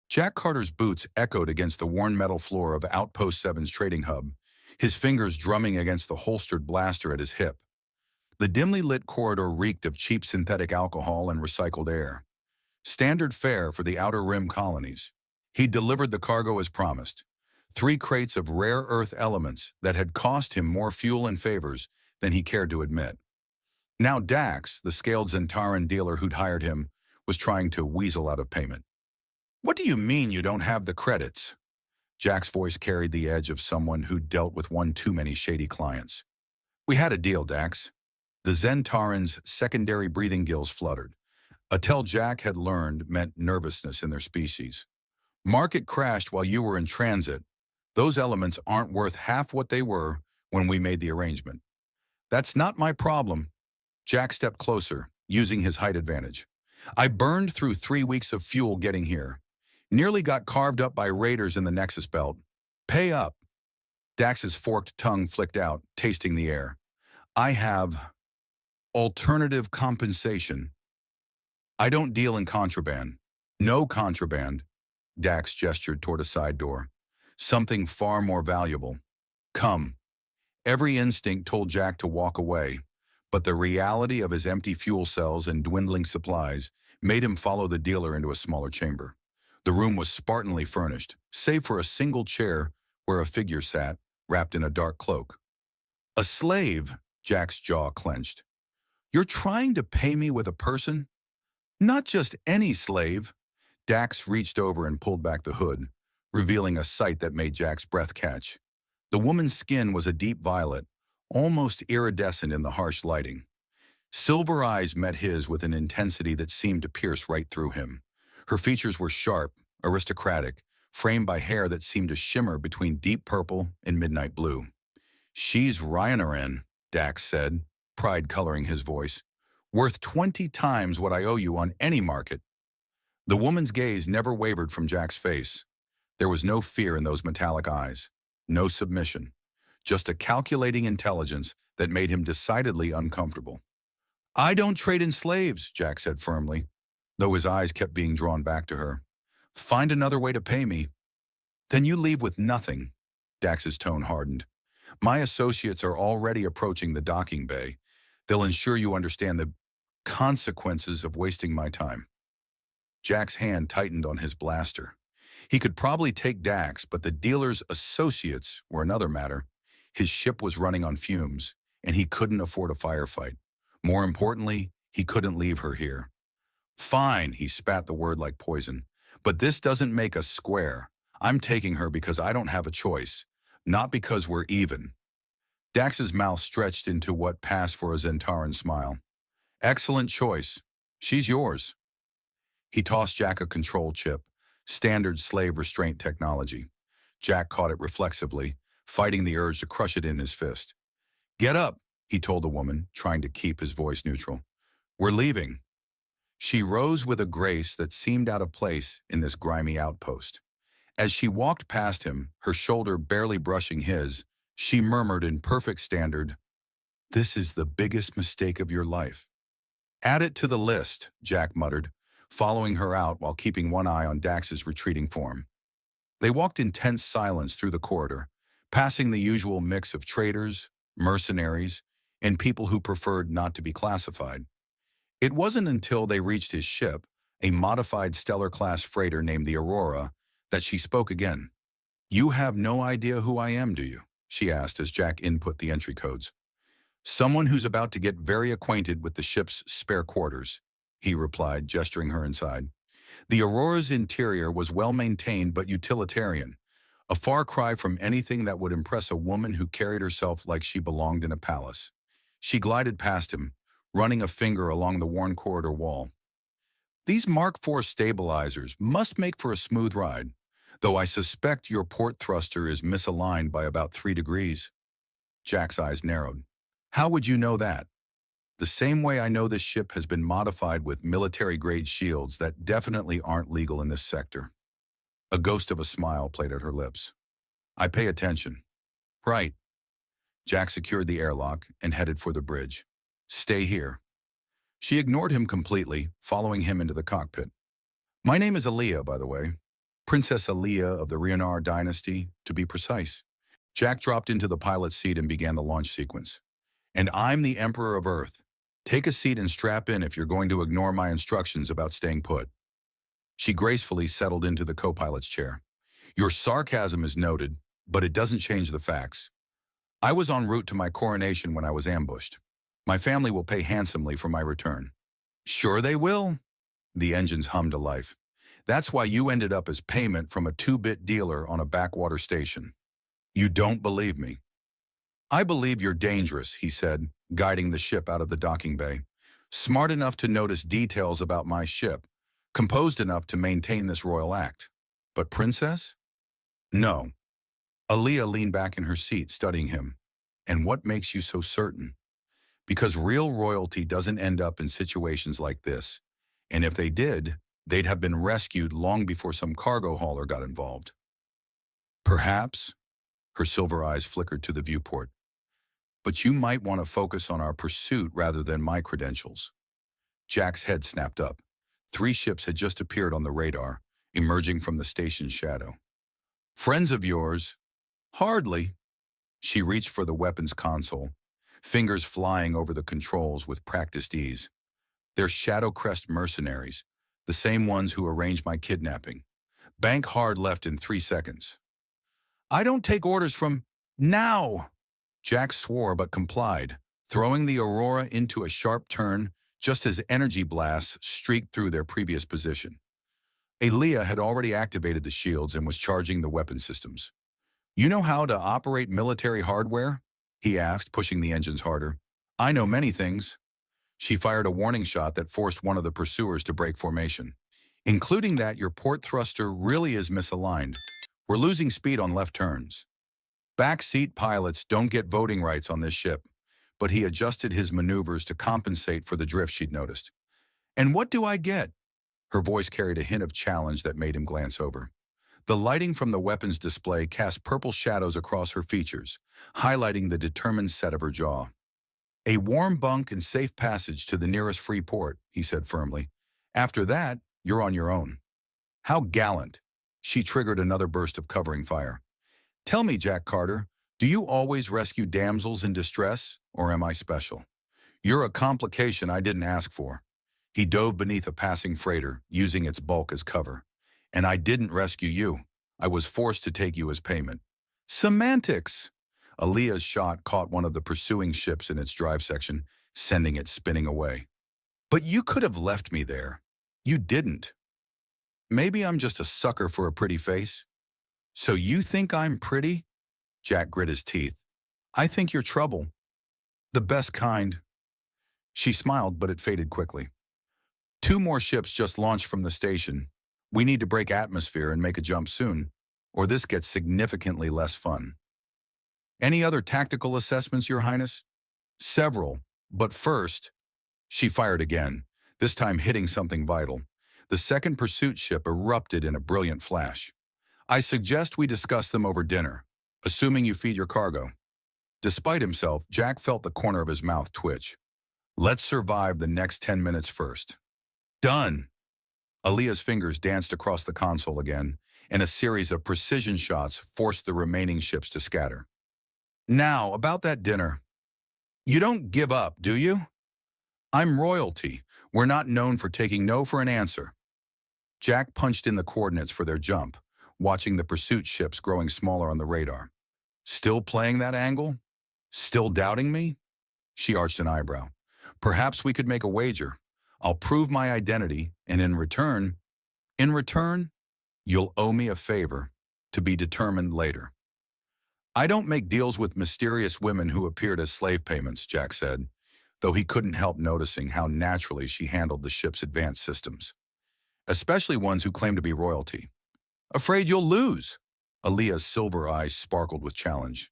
Jack Carter's boots echoed against the worn metal floor of Outpost Seven's trading hub, his fingers drumming against the holstered blaster at his hip. The dimly lit corridor reeked of cheap synthetic alcohol and recycled air. Standard fare for the Outer Rim colonies. He'd delivered the cargo as promised. 3 crates of rare earth elements that had cost him more fuel and favors than he cared to admit. Now Dax, the scaled Zentaran dealer who'd hired him, was trying to weasel out of payment. "What do you mean you don't have the credits?" Jack's voice carried the edge of someone who'd dealt with one too many shady clients. "We had a deal, Dax." The Zentaran's secondary breathing gills fluttered. A tell Jack had learned meant nervousness in their species. "Market crashed while you were in transit. Those elements aren't worth half what they were when we made the arrangement." "That's not my problem." Jack stepped closer, using his height advantage. "I burned through 3 weeks of fuel getting here. Nearly got carved up by raiders in the Nexus Belt. Pay up." Dax's forked tongue flicked out, tasting the air. "I have alternative compensation. I don't deal in contraband." "No contraband." Dax gestured toward a side door. "Something far more valuable. Come." Every instinct told Jack to walk away, but the reality of his empty fuel cells and dwindling supplies made him follow the dealer into a smaller chamber. The room was spartanly furnished, save for a single chair where a figure sat, wrapped in a dark cloak. "A slave," Jack's jaw clenched. "You're trying to pay me with a person? Not just any slave." Dax reached over and pulled back the hood, revealing a sight that made Jack's breath catch. The woman's skin was a deep violet, almost iridescent in the harsh lighting. Silver eyes met his with an intensity that seemed to pierce right through him. Her features were sharp, aristocratic, framed by hair that seemed to shimmer between deep purple and midnight blue. "She's Rhinoran," Dax said, pride coloring his voice. "Worth 20 times what I owe you on any market." The woman's gaze never wavered from Jack's face. There was no fear in those metallic eyes, no submission, just a calculating intelligence that made him decidedly uncomfortable. "I don't trade in slaves," Jack said firmly, though his eyes kept being drawn back to her. "Find another way to pay me." "Then you leave with nothing." Dax's tone hardened. "My associates are already approaching the docking bay. They'll ensure you understand the consequences of wasting my time." Jack's hand tightened on his blaster. He could probably take Dax, but the dealer's associates were another matter. His ship was running on fumes, and he couldn't afford a firefight. More importantly, he couldn't leave her here. "Fine," he spat the word like poison. "But this doesn't make us square. I'm taking her because I don't have a choice, not because we're even." Dax's mouth stretched into what passed for a Zentaran smile. "Excellent choice. She's yours." He tossed Jack a control chip, standard slave restraint technology. Jack caught it reflexively, fighting the urge to crush it in his fist. "Get up," he told the woman, trying to keep his voice neutral. "We're leaving." She rose with a grace that seemed out of place in this grimy outpost. As she walked past him, her shoulder barely brushing his, she murmured in perfect standard, "This is the biggest mistake of your life." "Add it to the list," Jack muttered, following her out while keeping one eye on Dax's retreating form. They walked in tense silence through the corridor, passing the usual mix of traders, mercenaries, and people who preferred not to be classified. It wasn't until they reached his ship, a modified stellar-class freighter named the Aurora, that she spoke again. "You have no idea who I am, do you?" she asked as Jack input the entry codes. "Someone who's about to get very acquainted with the ship's spare quarters," he replied, gesturing her inside. The Aurora's interior was well-maintained but utilitarian, a far cry from anything that would impress a woman who carried herself like she belonged in a palace. She glided past him, running a finger along the worn corridor wall. "These Mark IV stabilizers must make for a smooth ride, though I suspect your port thruster is misaligned by about 3 degrees. Jack's eyes narrowed. "How would you know that?" "The same way I know this ship has been modified with military-grade shields that definitely aren't legal in this sector." A ghost of a smile played at her lips. "I pay attention." "Right." Jack secured the airlock and headed for the bridge. "Stay here." She ignored him completely, following him into the cockpit. "My name is Aaliyah, by the way." Princess Aaliyah of the Rionar dynasty, to be precise. Jack dropped into the pilot's seat and began the launch sequence. And I'm the Emperor of Earth. Take a seat and strap in if you're going to ignore my instructions about staying put. She gracefully settled into the co-pilot's chair. Your sarcasm is noted, but it doesn't change the facts. I was en route to my coronation when I was ambushed. My family will pay handsomely for my return. Sure they will. The engines hummed to life. That's why you ended up as payment from a 2-bit dealer on a backwater station. You don't believe me. I believe you're dangerous, he said, guiding the ship out of the docking bay. Smart enough to notice details about my ship, composed enough to maintain this royal act. But princess? No. Aaliyah leaned back in her seat, studying him. And what makes you so certain? Because real royalty doesn't end up in situations like this. And if they did, they'd have been rescued long before some cargo hauler got involved. Perhaps, her silver eyes flickered to the viewport. But you might want to focus on our pursuit rather than my credentials. Jack's head snapped up. 3 ships had just appeared on the radar, emerging from the station's shadow. Friends of yours? Hardly. She reached for the weapons console, fingers flying over the controls with practiced ease. They're Shadow Crest mercenaries, the same ones who arranged my kidnapping. Bank hard left in 3 seconds. I don't take orders from now. Jack swore but complied, throwing the Aurora into a sharp turn just as energy blasts streaked through their previous position. Aaliyah had already activated the shields and was charging the weapon systems. You know how to operate military hardware? He asked, pushing the engines harder. I know many things. She fired a warning shot that forced one of the pursuers to break formation, including that your port thruster really is misaligned. We're losing speed on left turns. Backseat pilots don't get voting rights on this ship, but he adjusted his maneuvers to compensate for the drift she'd noticed. And what do I get? Her voice carried a hint of challenge that made him glance over. The lighting from the weapons display cast purple shadows across her features, highlighting the determined set of her jaw. A warm bunk and safe passage to the nearest free port, he said firmly. After that, you're on your own. How gallant. She triggered another burst of covering fire. Tell me, Jack Carter, do you always rescue damsels in distress, or am I special? You're a complication I didn't ask for. He dove beneath a passing freighter, using its bulk as cover. And I didn't rescue you. I was forced to take you as payment. Semantics! Aaliyah's shot caught one of the pursuing ships in its drive section, sending it spinning away. But you could have left me there. You didn't. Maybe I'm just a sucker for a pretty face. So you think I'm pretty? Jack grit his teeth. I think you're trouble. The best kind. She smiled, but it faded quickly. 2 more ships just launched from the station. We need to break atmosphere and make a jump soon, or this gets significantly less fun. Any other tactical assessments, Your Highness? Several, but first, she fired again, this time hitting something vital. The second pursuit ship erupted in a brilliant flash. I suggest we discuss them over dinner, assuming you feed your cargo. Despite himself, Jack felt the corner of his mouth twitch. Let's survive the next 10 minutes first. Done! Aaliyah's fingers danced across the console again, and a series of precision shots forced the remaining ships to scatter. Now, about that dinner. You don't give up, do you? I'm royalty. We're not known for taking no for an answer. Jack punched in the coordinates for their jump, watching the pursuit ships growing smaller on the radar. Still playing that angle? Still doubting me? She arched an eyebrow. Perhaps we could make a wager. I'll prove my identity, and in return, you'll owe me a favor, to be determined later. I don't make deals with mysterious women who appeared as slave payments, Jack said, though he couldn't help noticing how naturally she handled the ship's advanced systems, especially ones who claim to be royalty. Afraid you'll lose? Aaliyah's silver eyes sparkled with challenge.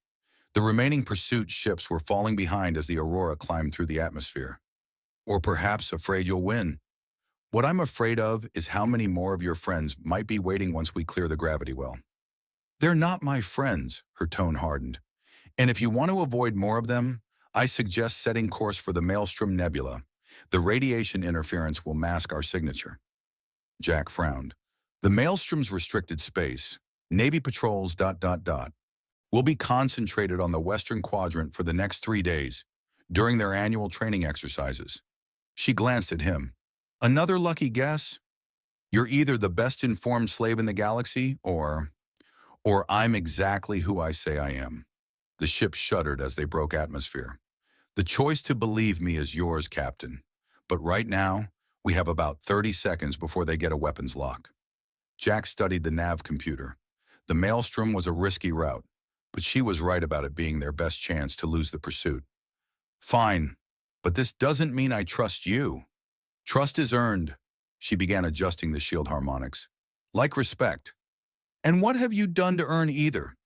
The remaining pursuit ships were falling behind as the Aurora climbed through the atmosphere. Or perhaps afraid you'll win. What I'm afraid of is how many more of your friends might be waiting once we clear the gravity well. They're not my friends, her tone hardened. And if you want to avoid more of them, I suggest setting course for the Maelstrom Nebula. The radiation interference will mask our signature. Jack frowned. The Maelstrom's restricted space, Navy patrols, will be concentrated on the Western Quadrant for the next 3 days during their annual training exercises. She glanced at him. Another lucky guess? You're either the best informed slave in the galaxy, or I'm exactly who I say I am. The ship shuddered as they broke atmosphere. The choice to believe me is yours, Captain. But right now, we have about 30 seconds before they get a weapons lock. Jack studied the nav computer. The Maelstrom was a risky route, but she was right about it being their best chance to lose the pursuit. Fine, but this doesn't mean I trust you. Trust is earned. She began adjusting the shield harmonics. Like respect. And what have you done to earn either?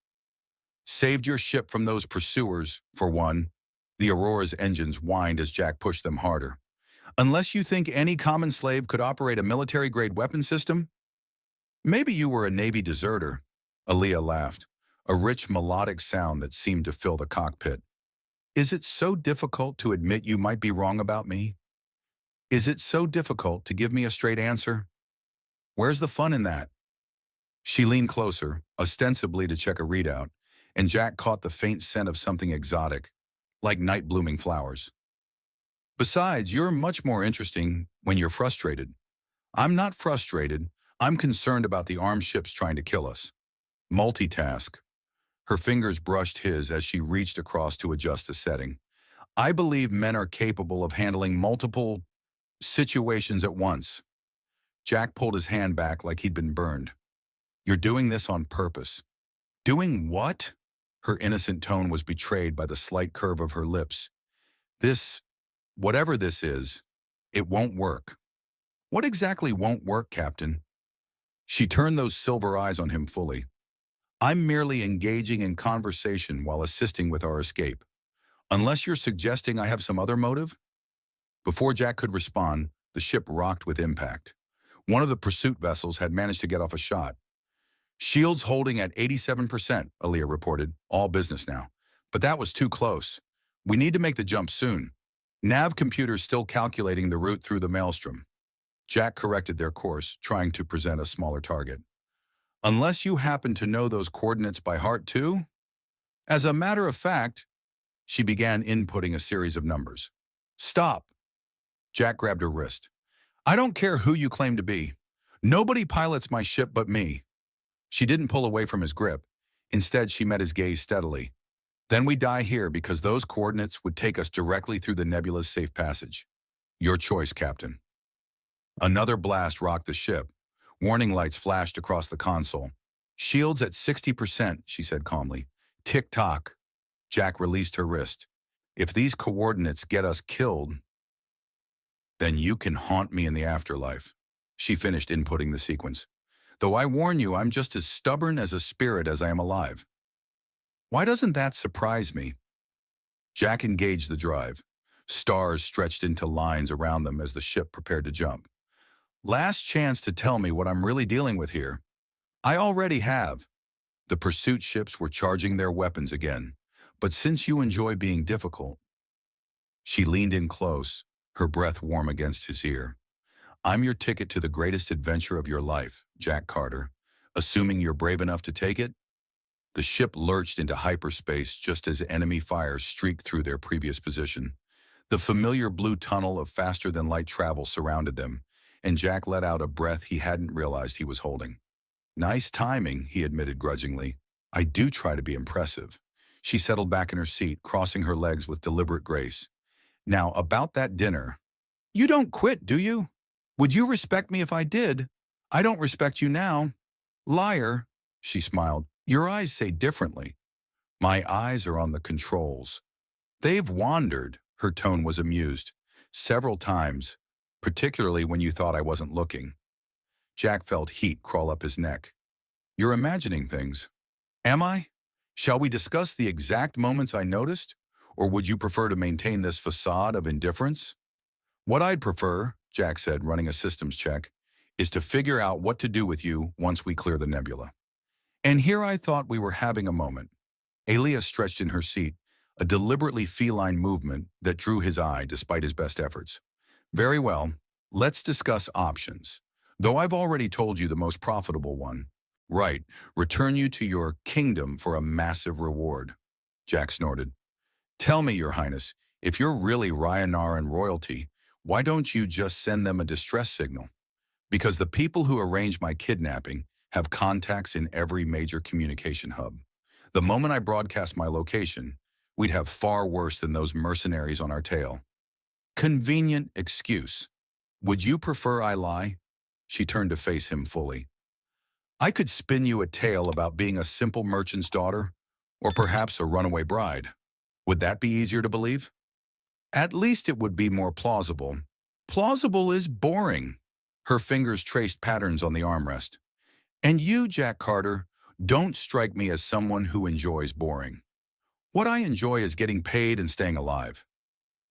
Saved your ship from those pursuers, for one. The Aurora's engines whined as Jack pushed them harder. Unless you think any common slave could operate a military-grade weapon system? Maybe you were a Navy deserter. Aaliyah laughed, a rich melodic sound that seemed to fill the cockpit. Is it so difficult to admit you might be wrong about me? Is it so difficult to give me a straight answer? Where's the fun in that? She leaned closer, ostensibly to check a readout, and Jack caught the faint scent of something exotic, like night-blooming flowers. Besides, you're much more interesting when you're frustrated. I'm not frustrated. I'm concerned about the armed ships trying to kill us. Multitask. Her fingers brushed his as she reached across to adjust a setting. I believe men are capable of handling multiple situations at once. Jack pulled his hand back like he'd been burned. You're doing this on purpose. Doing what? Her innocent tone was betrayed by the slight curve of her lips. This, whatever this is, it won't work. What exactly won't work, Captain? She turned those silver eyes on him fully. I'm merely engaging in conversation while assisting with our escape. Unless you're suggesting I have some other motive? Before Jack could respond, the ship rocked with impact. One of the pursuit vessels had managed to get off a shot. Shields holding at 87%, Aaliyah reported. All business now. But that was too close. We need to make the jump soon. Nav computer's still calculating the route through the Maelstrom. Jack corrected their course, trying to present a smaller target. Unless you happen to know those coordinates by heart too? As a matter of fact, she began inputting a series of numbers. Stop. Jack grabbed her wrist. I don't care who you claim to be. Nobody pilots my ship but me. She didn't pull away from his grip. Instead, she met his gaze steadily. Then we die here because those coordinates would take us directly through the nebula's safe passage. Your choice, Captain. Another blast rocked the ship. Warning lights flashed across the console. Shields at 60%, she said calmly. Tick-tock. Jack released her wrist. If these coordinates get us killed, then you can haunt me in the afterlife. She finished inputting the sequence. Though I warn you, I'm just as stubborn as a spirit as I am alive. Why doesn't that surprise me? Jack engaged the drive. Stars stretched into lines around them as the ship prepared to jump. Last chance to tell me what I'm really dealing with here. I already have. The pursuit ships were charging their weapons again. But since you enjoy being difficult... She leaned in close, her breath warm against his ear. I'm your ticket to the greatest adventure of your life, Jack Carter. Assuming you're brave enough to take it? The ship lurched into hyperspace just as enemy fire streaked through their previous position. The familiar blue tunnel of faster-than-light travel surrounded them, and Jack let out a breath he hadn't realized he was holding. Nice timing, he admitted grudgingly. I do try to be impressive. She settled back in her seat, crossing her legs with deliberate grace. Now, about that dinner. You don't quit, do you? Would you respect me if I did? I don't respect you now. Liar, she smiled. Your eyes say differently. My eyes are on the controls. They've wandered, her tone was amused. Several times, particularly when you thought I wasn't looking. Jack felt heat crawl up his neck. You're imagining things. Am I? Shall we discuss the exact moments I noticed? Or would you prefer to maintain this facade of indifference? What I'd prefer, Jack said, running a systems check, is to figure out what to do with you once we clear the nebula. And here I thought we were having a moment. Aaliyah stretched in her seat, a deliberately feline movement that drew his eye despite his best efforts. Very well, let's discuss options. Though I've already told you the most profitable one. Right, return you to your kingdom for a massive reward. Jack snorted. Tell me, Your Highness, if you're really Ryanaran royalty, why don't you just send them a distress signal? Because the people who arranged my kidnapping have contacts in every major communication hub. The moment I broadcast my location, we'd have far worse than those mercenaries on our tail. Convenient excuse. Would you prefer I lie? She turned to face him fully. I could spin you a tale about being a simple merchant's daughter, or perhaps a runaway bride. Would that be easier to believe? At least it would be more plausible. Plausible is boring. Her fingers traced patterns on the armrest. And you, Jack Carter, don't strike me as someone who enjoys boring. What I enjoy is getting paid and staying alive.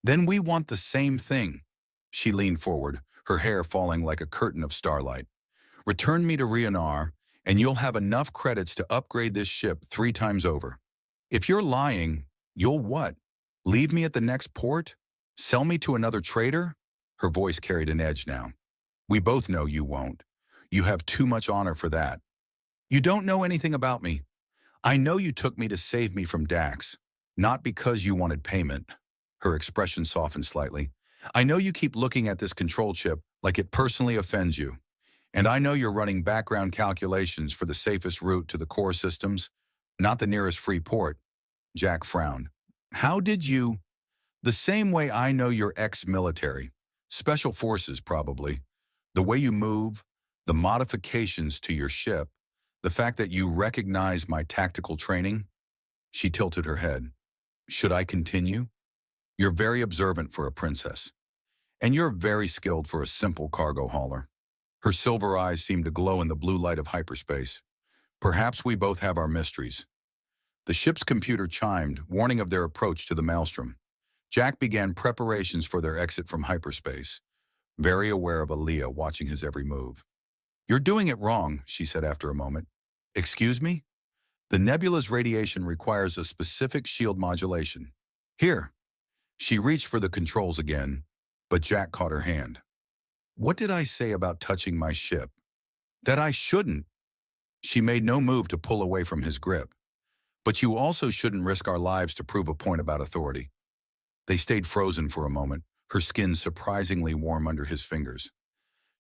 Then we want the same thing. She leaned forward, her hair falling like a curtain of starlight. Return me to Rionar, and you'll have enough credits to upgrade this ship 3 times over. If you're lying, you'll what? Leave me at the next port? Sell me to another trader? Her voice carried an edge now. We both know you won't. You have too much honor for that. You don't know anything about me. I know you took me to save me from Dax, not because you wanted payment. Her expression softened slightly. I know you keep looking at this control chip like it personally offends you. And I know you're running background calculations for the safest route to the core systems, not the nearest free port. Jack frowned. How did you? The same way I know you're ex-military. Special forces, probably. The way you move, the modifications to your ship, the fact that you recognize my tactical training. She tilted her head. Should I continue? You're very observant for a princess. And you're very skilled for a simple cargo hauler. Her silver eyes seemed to glow in the blue light of hyperspace. Perhaps we both have our mysteries. The ship's computer chimed, warning of their approach to the maelstrom. Jack began preparations for their exit from hyperspace, very aware of Aaliyah watching his every move. You're doing it wrong, she said after a moment. Excuse me? The nebula's radiation requires a specific shield modulation. Here. She reached for the controls again, but Jack caught her hand. What did I say about touching my ship? That I shouldn't. She made no move to pull away from his grip. But you also shouldn't risk our lives to prove a point about authority. They stayed frozen for a moment, her skin surprisingly warm under his fingers.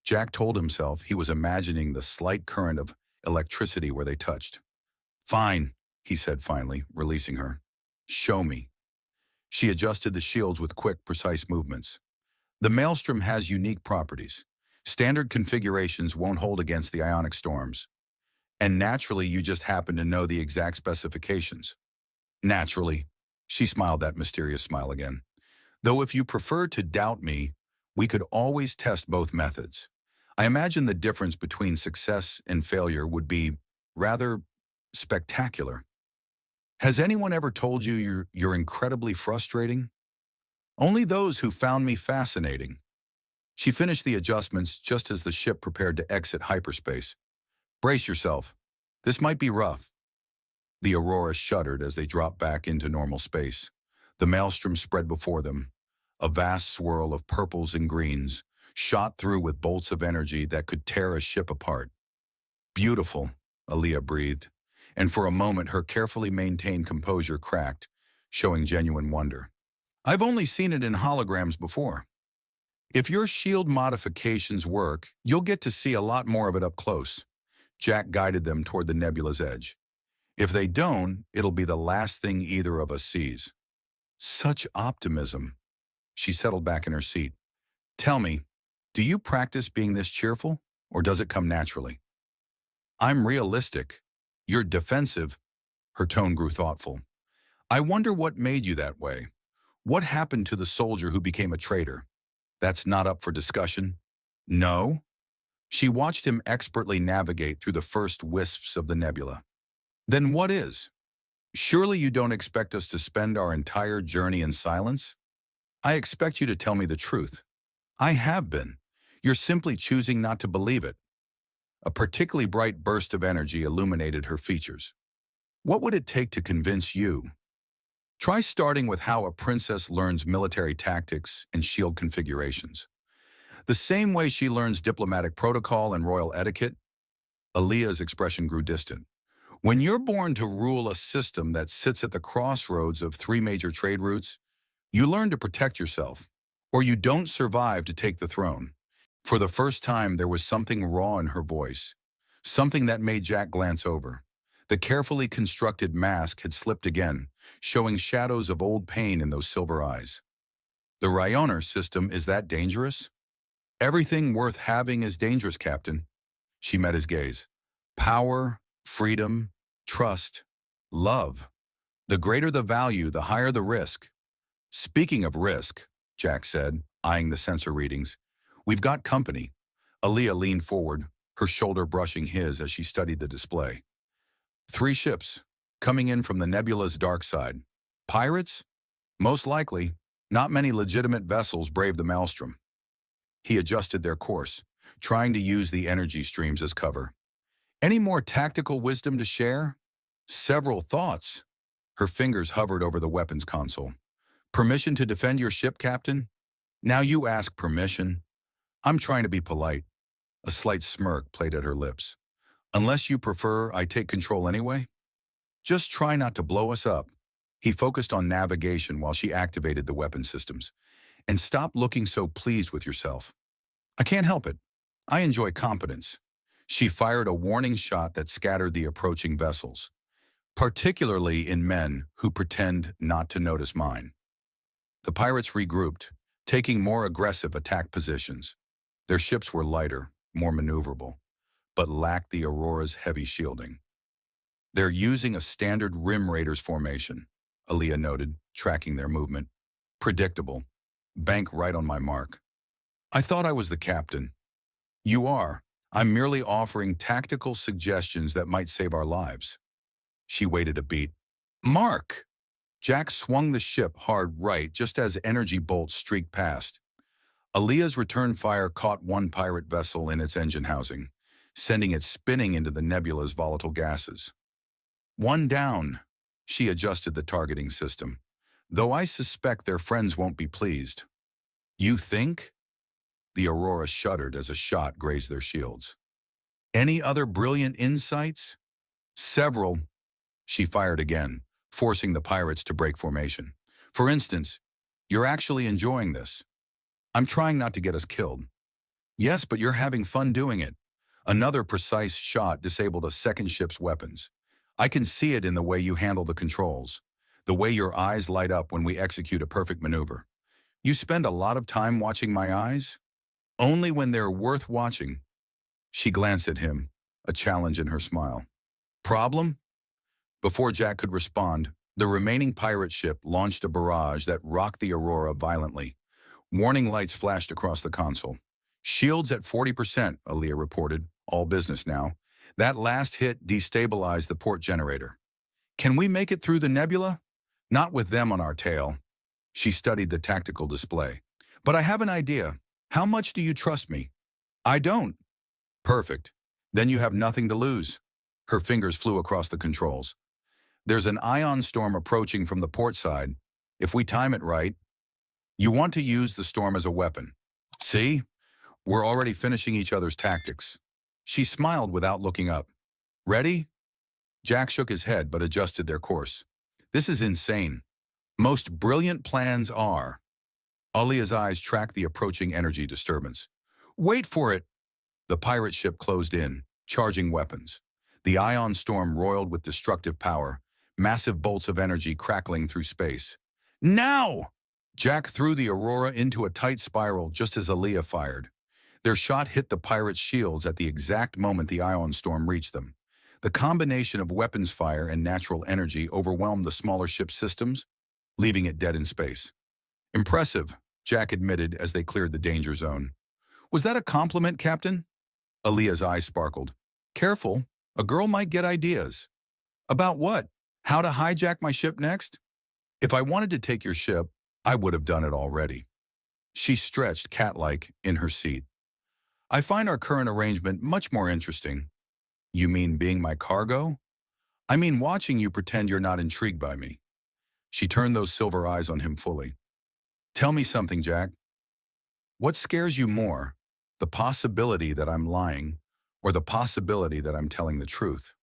Jack told himself he was imagining the slight current of electricity where they touched. Fine, he said finally, releasing her. Show me. She adjusted the shields with quick, precise movements. The maelstrom has unique properties. Standard configurations won't hold against the ionic storms. And naturally, you just happen to know the exact specifications. Naturally. She smiled that mysterious smile again. Though if you prefer to doubt me, we could always test both methods. I imagine the difference between success and failure would be rather spectacular. Has anyone ever told you you're incredibly frustrating? Only those who found me fascinating. She finished the adjustments just as the ship prepared to exit hyperspace. Brace yourself. This might be rough. The Aurora shuddered as they dropped back into normal space. The maelstrom spread before them, a vast swirl of purples and greens, shot through with bolts of energy that could tear a ship apart. Beautiful, Aaliyah breathed, and for a moment her carefully maintained composure cracked, showing genuine wonder. I've only seen it in holograms before. If your shield modifications work, you'll get to see a lot more of it up close. Jack guided them toward the nebula's edge. If they don't, it'll be the last thing either of us sees. Such optimism. She settled back in her seat. Tell me, do you practice being this cheerful, or does it come naturally? I'm realistic. You're defensive. Her tone grew thoughtful. I wonder what made you that way. What happened to the soldier who became a traitor? That's not up for discussion. No? She watched him expertly navigate through the first wisps of the nebula. Then what is? Surely you don't expect us to spend our entire journey in silence? I expect you to tell me the truth. I have been. You're simply choosing not to believe it. A particularly bright burst of energy illuminated her features. What would it take to convince you? Try starting with how a princess learns military tactics and shield configurations. The same way she learns diplomatic protocol and royal etiquette. Aaliyah's expression grew distant. When you're born to rule a system that sits at the crossroads of three major trade routes, you learn to protect yourself, or you don't survive to take the throne. For the first time, there was something raw in her voice, something that made Jack glance over. The carefully constructed mask had slipped again, showing shadows of old pain in those silver eyes. The Ryoner system is that dangerous? Everything worth having is dangerous, Captain. She met his gaze. Power, freedom, trust, love. The greater the value, the higher the risk. Speaking of risk, Jack said, eyeing the sensor readings, we've got company. Aaliyah leaned forward, her shoulder brushing his as she studied the display. 3 ships, coming in from the nebula's dark side. Pirates? Most likely. Not many legitimate vessels brave the maelstrom. He adjusted their course, trying to use the energy streams as cover. Any more tactical wisdom to share? Several thoughts. Her fingers hovered over the weapons console. Permission to defend your ship, Captain? Now you ask permission. I'm trying to be polite. A slight smirk played at her lips. Unless you prefer, I take control anyway? Just try not to blow us up. He focused on navigation while she activated the weapon systems. And stop looking so pleased with yourself. I can't help it. I enjoy competence. She fired a warning shot that scattered the approaching vessels, particularly in men who pretend not to notice mine. The pirates regrouped, taking more aggressive attack positions. Their ships were lighter, more maneuverable, but lacked the Aurora's heavy shielding. They're using a standard Rim Raiders formation, Aaliyah noted, tracking their movement. Predictable. Bank right on my mark. I thought I was the captain. You are. I'm merely offering tactical suggestions that might save our lives. She waited a beat. Mark! Jack swung the ship hard right just as energy bolts streaked past. Aaliyah's return fire caught one pirate vessel in its engine housing, sending it spinning into the nebula's volatile gases. One down. She adjusted the targeting system, though I suspect their friends won't be pleased. You think? The Aurora shuddered as a shot grazed their shields. Any other brilliant insights? Several. She fired again, forcing the pirates to break formation. For instance, you're actually enjoying this. I'm trying not to get us killed. Yes, but you're having fun doing it. Another precise shot disabled a second ship's weapons. I can see it in the way you handle the controls, the way your eyes light up when we execute a perfect maneuver. You spend a lot of time watching my eyes? Only when they're worth watching. She glanced at him, a challenge in her smile. Problem? Before Jack could respond, the remaining pirate ship launched a barrage that rocked the Aurora violently. Warning lights flashed across the console. Shields at 40%, Aaliyah reported. All business now. That last hit destabilized the port generator. Can we make it through the nebula? Not with them on our tail. She studied the tactical display. But I have an idea. How much do you trust me? I don't. Perfect. Then you have nothing to lose. Her fingers flew across the controls. There's an ion storm approaching from the port side. If we time it right, you want to use the storm as a weapon. See? We're already finishing each other's tactics. She smiled without looking up. Ready? Jack shook his head but adjusted their course. This is insane. Most brilliant plans are. Aaliyah's eyes tracked the approaching energy disturbance. Wait for it! The pirate ship closed in, charging weapons. The ion storm roiled with destructive power, massive bolts of energy crackling through space. Now! Jack threw the Aurora into a tight spiral just as Aaliyah fired. Their shot hit the pirates' shields at the exact moment the ion storm reached them. The combination of weapons fire and natural energy overwhelmed the smaller ship's systems, leaving it dead in space. Impressive, Jack admitted as they cleared the danger zone. Was that a compliment, Captain? Aaliyah's eyes sparkled. Careful, a girl might get ideas. About what? How to hijack my ship next? If I wanted to take your ship, I would have done it already. She stretched cat-like in her seat. I find our current arrangement much more interesting. You mean being my cargo? I mean watching you pretend you're not intrigued by me. She turned those silver eyes on him fully. Tell me something, Jack. What scares you more? The possibility that I'm lying, or the possibility that I'm telling the truth?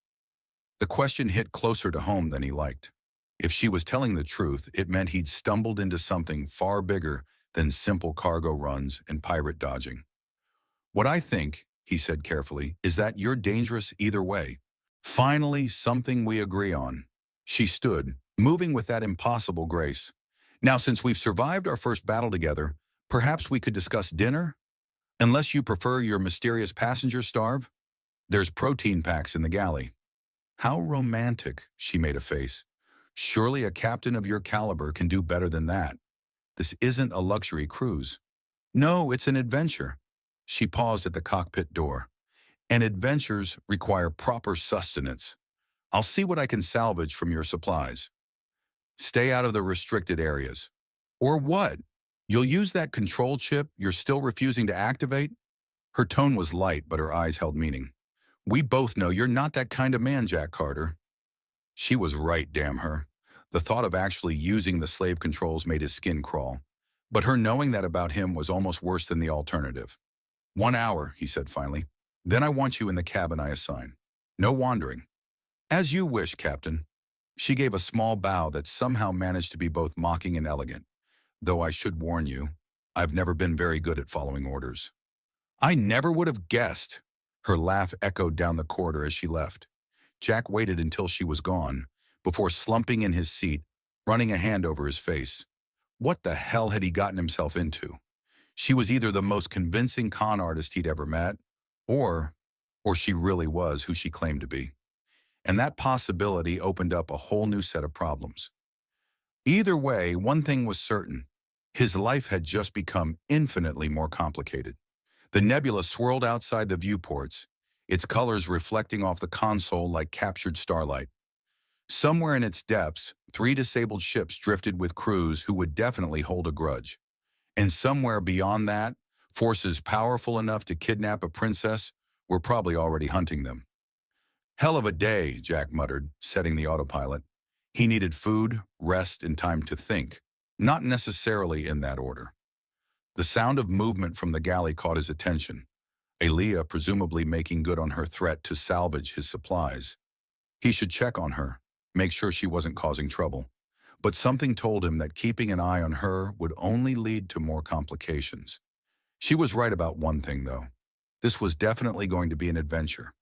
The question hit closer to home than he liked. If she was telling the truth, it meant he'd stumbled into something far bigger than simple cargo runs and pirate dodging. What I think, he said carefully, is that you're dangerous either way. Finally, something we agree on. She stood, moving with that impossible grace. Now, since we've survived our first battle together, perhaps we could discuss dinner? Unless you prefer your mysterious passengers starve? There's protein packs in the galley. How romantic, she made a face. Surely a captain of your caliber can do better than that. This isn't a luxury cruise. No, it's an adventure. She paused at the cockpit door. And adventures require proper sustenance. I'll see what I can salvage from your supplies. Stay out of the restricted areas. Or what? You'll use that control chip you're still refusing to activate? Her tone was light, but her eyes held meaning. We both know you're not that kind of man, Jack Carter. She was right, damn her. The thought of actually using the slave controls made his skin crawl. But her knowing that about him was almost worse than the alternative. 1 hour, he said finally. Then I want you in the cabin I assign. No wandering. As you wish, Captain. She gave a small bow that somehow managed to be both mocking and elegant. Though I should warn you, I've never been very good at following orders. I never would have guessed. Her laugh echoed down the corridor as she left. Jack waited until she was gone, before slumping in his seat, running a hand over his face. What the hell had he gotten himself into? She was either the most convincing con artist he'd ever met, or she really was who she claimed to be. And that possibility opened up a whole new set of problems. Either way, one thing was certain. His life had just become infinitely more complicated. The nebula swirled outside the viewports, its colors reflecting off the console like captured starlight. Somewhere in its depths, 3 disabled ships drifted with crews who would definitely hold a grudge. And somewhere beyond that, forces powerful enough to kidnap a princess were probably already hunting them. Hell of a day, Jack muttered, setting the autopilot. He needed food, rest, and time to think, not necessarily in that order. The sound of movement from the galley caught his attention. Aaliyah presumably making good on her threat to salvage his supplies. He should check on her, make sure she wasn't causing trouble. But something told him that keeping an eye on her would only lead to more complications. She was right about one thing, though. This was definitely going to be an adventure.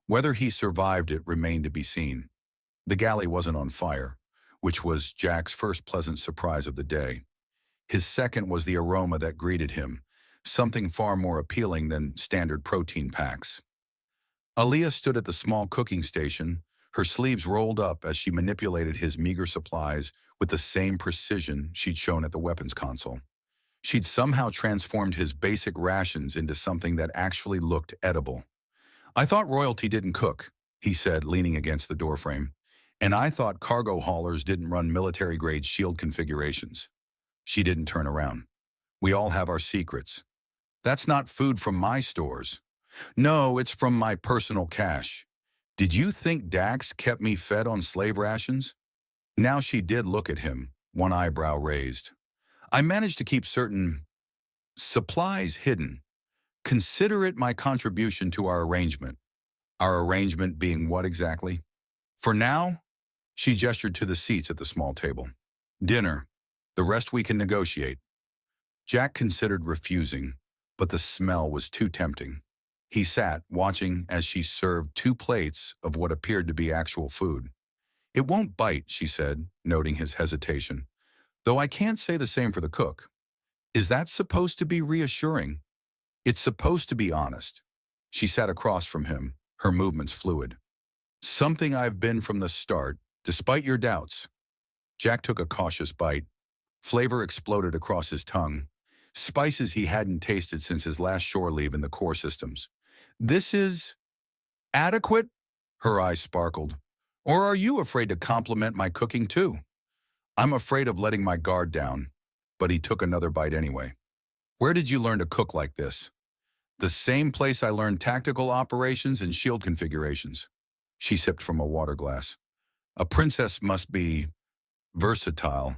Whether he survived it remained to be seen. The galley wasn't on fire, which was Jack's first pleasant surprise of the day. His second was the aroma that greeted him, something far more appealing than standard protein packs. Aaliyah stood at the small cooking station, her sleeves rolled up as she manipulated his meager supplies with the same precision she'd shown at the weapons console. She'd somehow transformed his basic rations into something that actually looked edible. I thought royalty didn't cook, he said, leaning against the doorframe. And I thought cargo haulers didn't run military-grade shield configurations. She didn't turn around. We all have our secrets. That's not food from my stores. No, it's from my personal cache. Did you think Dax kept me fed on slave rations? Now she did look at him, one eyebrow raised. I managed to keep certain supplies hidden. Consider it my contribution to our arrangement. Our arrangement being what exactly? For now, she gestured to the seats at the small table. Dinner. The rest we can negotiate. Jack considered refusing, but the smell was too tempting. He sat, watching as she served 2 plates of what appeared to be actual food. It won't bite, she said, noting his hesitation. Though I can't say the same for the cook. Is that supposed to be reassuring? It's supposed to be honest. She sat across from him, her movements fluid. Something I've been from the start, despite your doubts. Jack took a cautious bite. Flavor exploded across his tongue. Spices he hadn't tasted since his last shore leave in the core systems. This is adequate? Her eyes sparkled. Or are you afraid to compliment my cooking too? I'm afraid of letting my guard down. But he took another bite anyway. Where did you learn to cook like this? The same place I learned tactical operations and shield configurations. She sipped from a water glass. A princess must be versatile.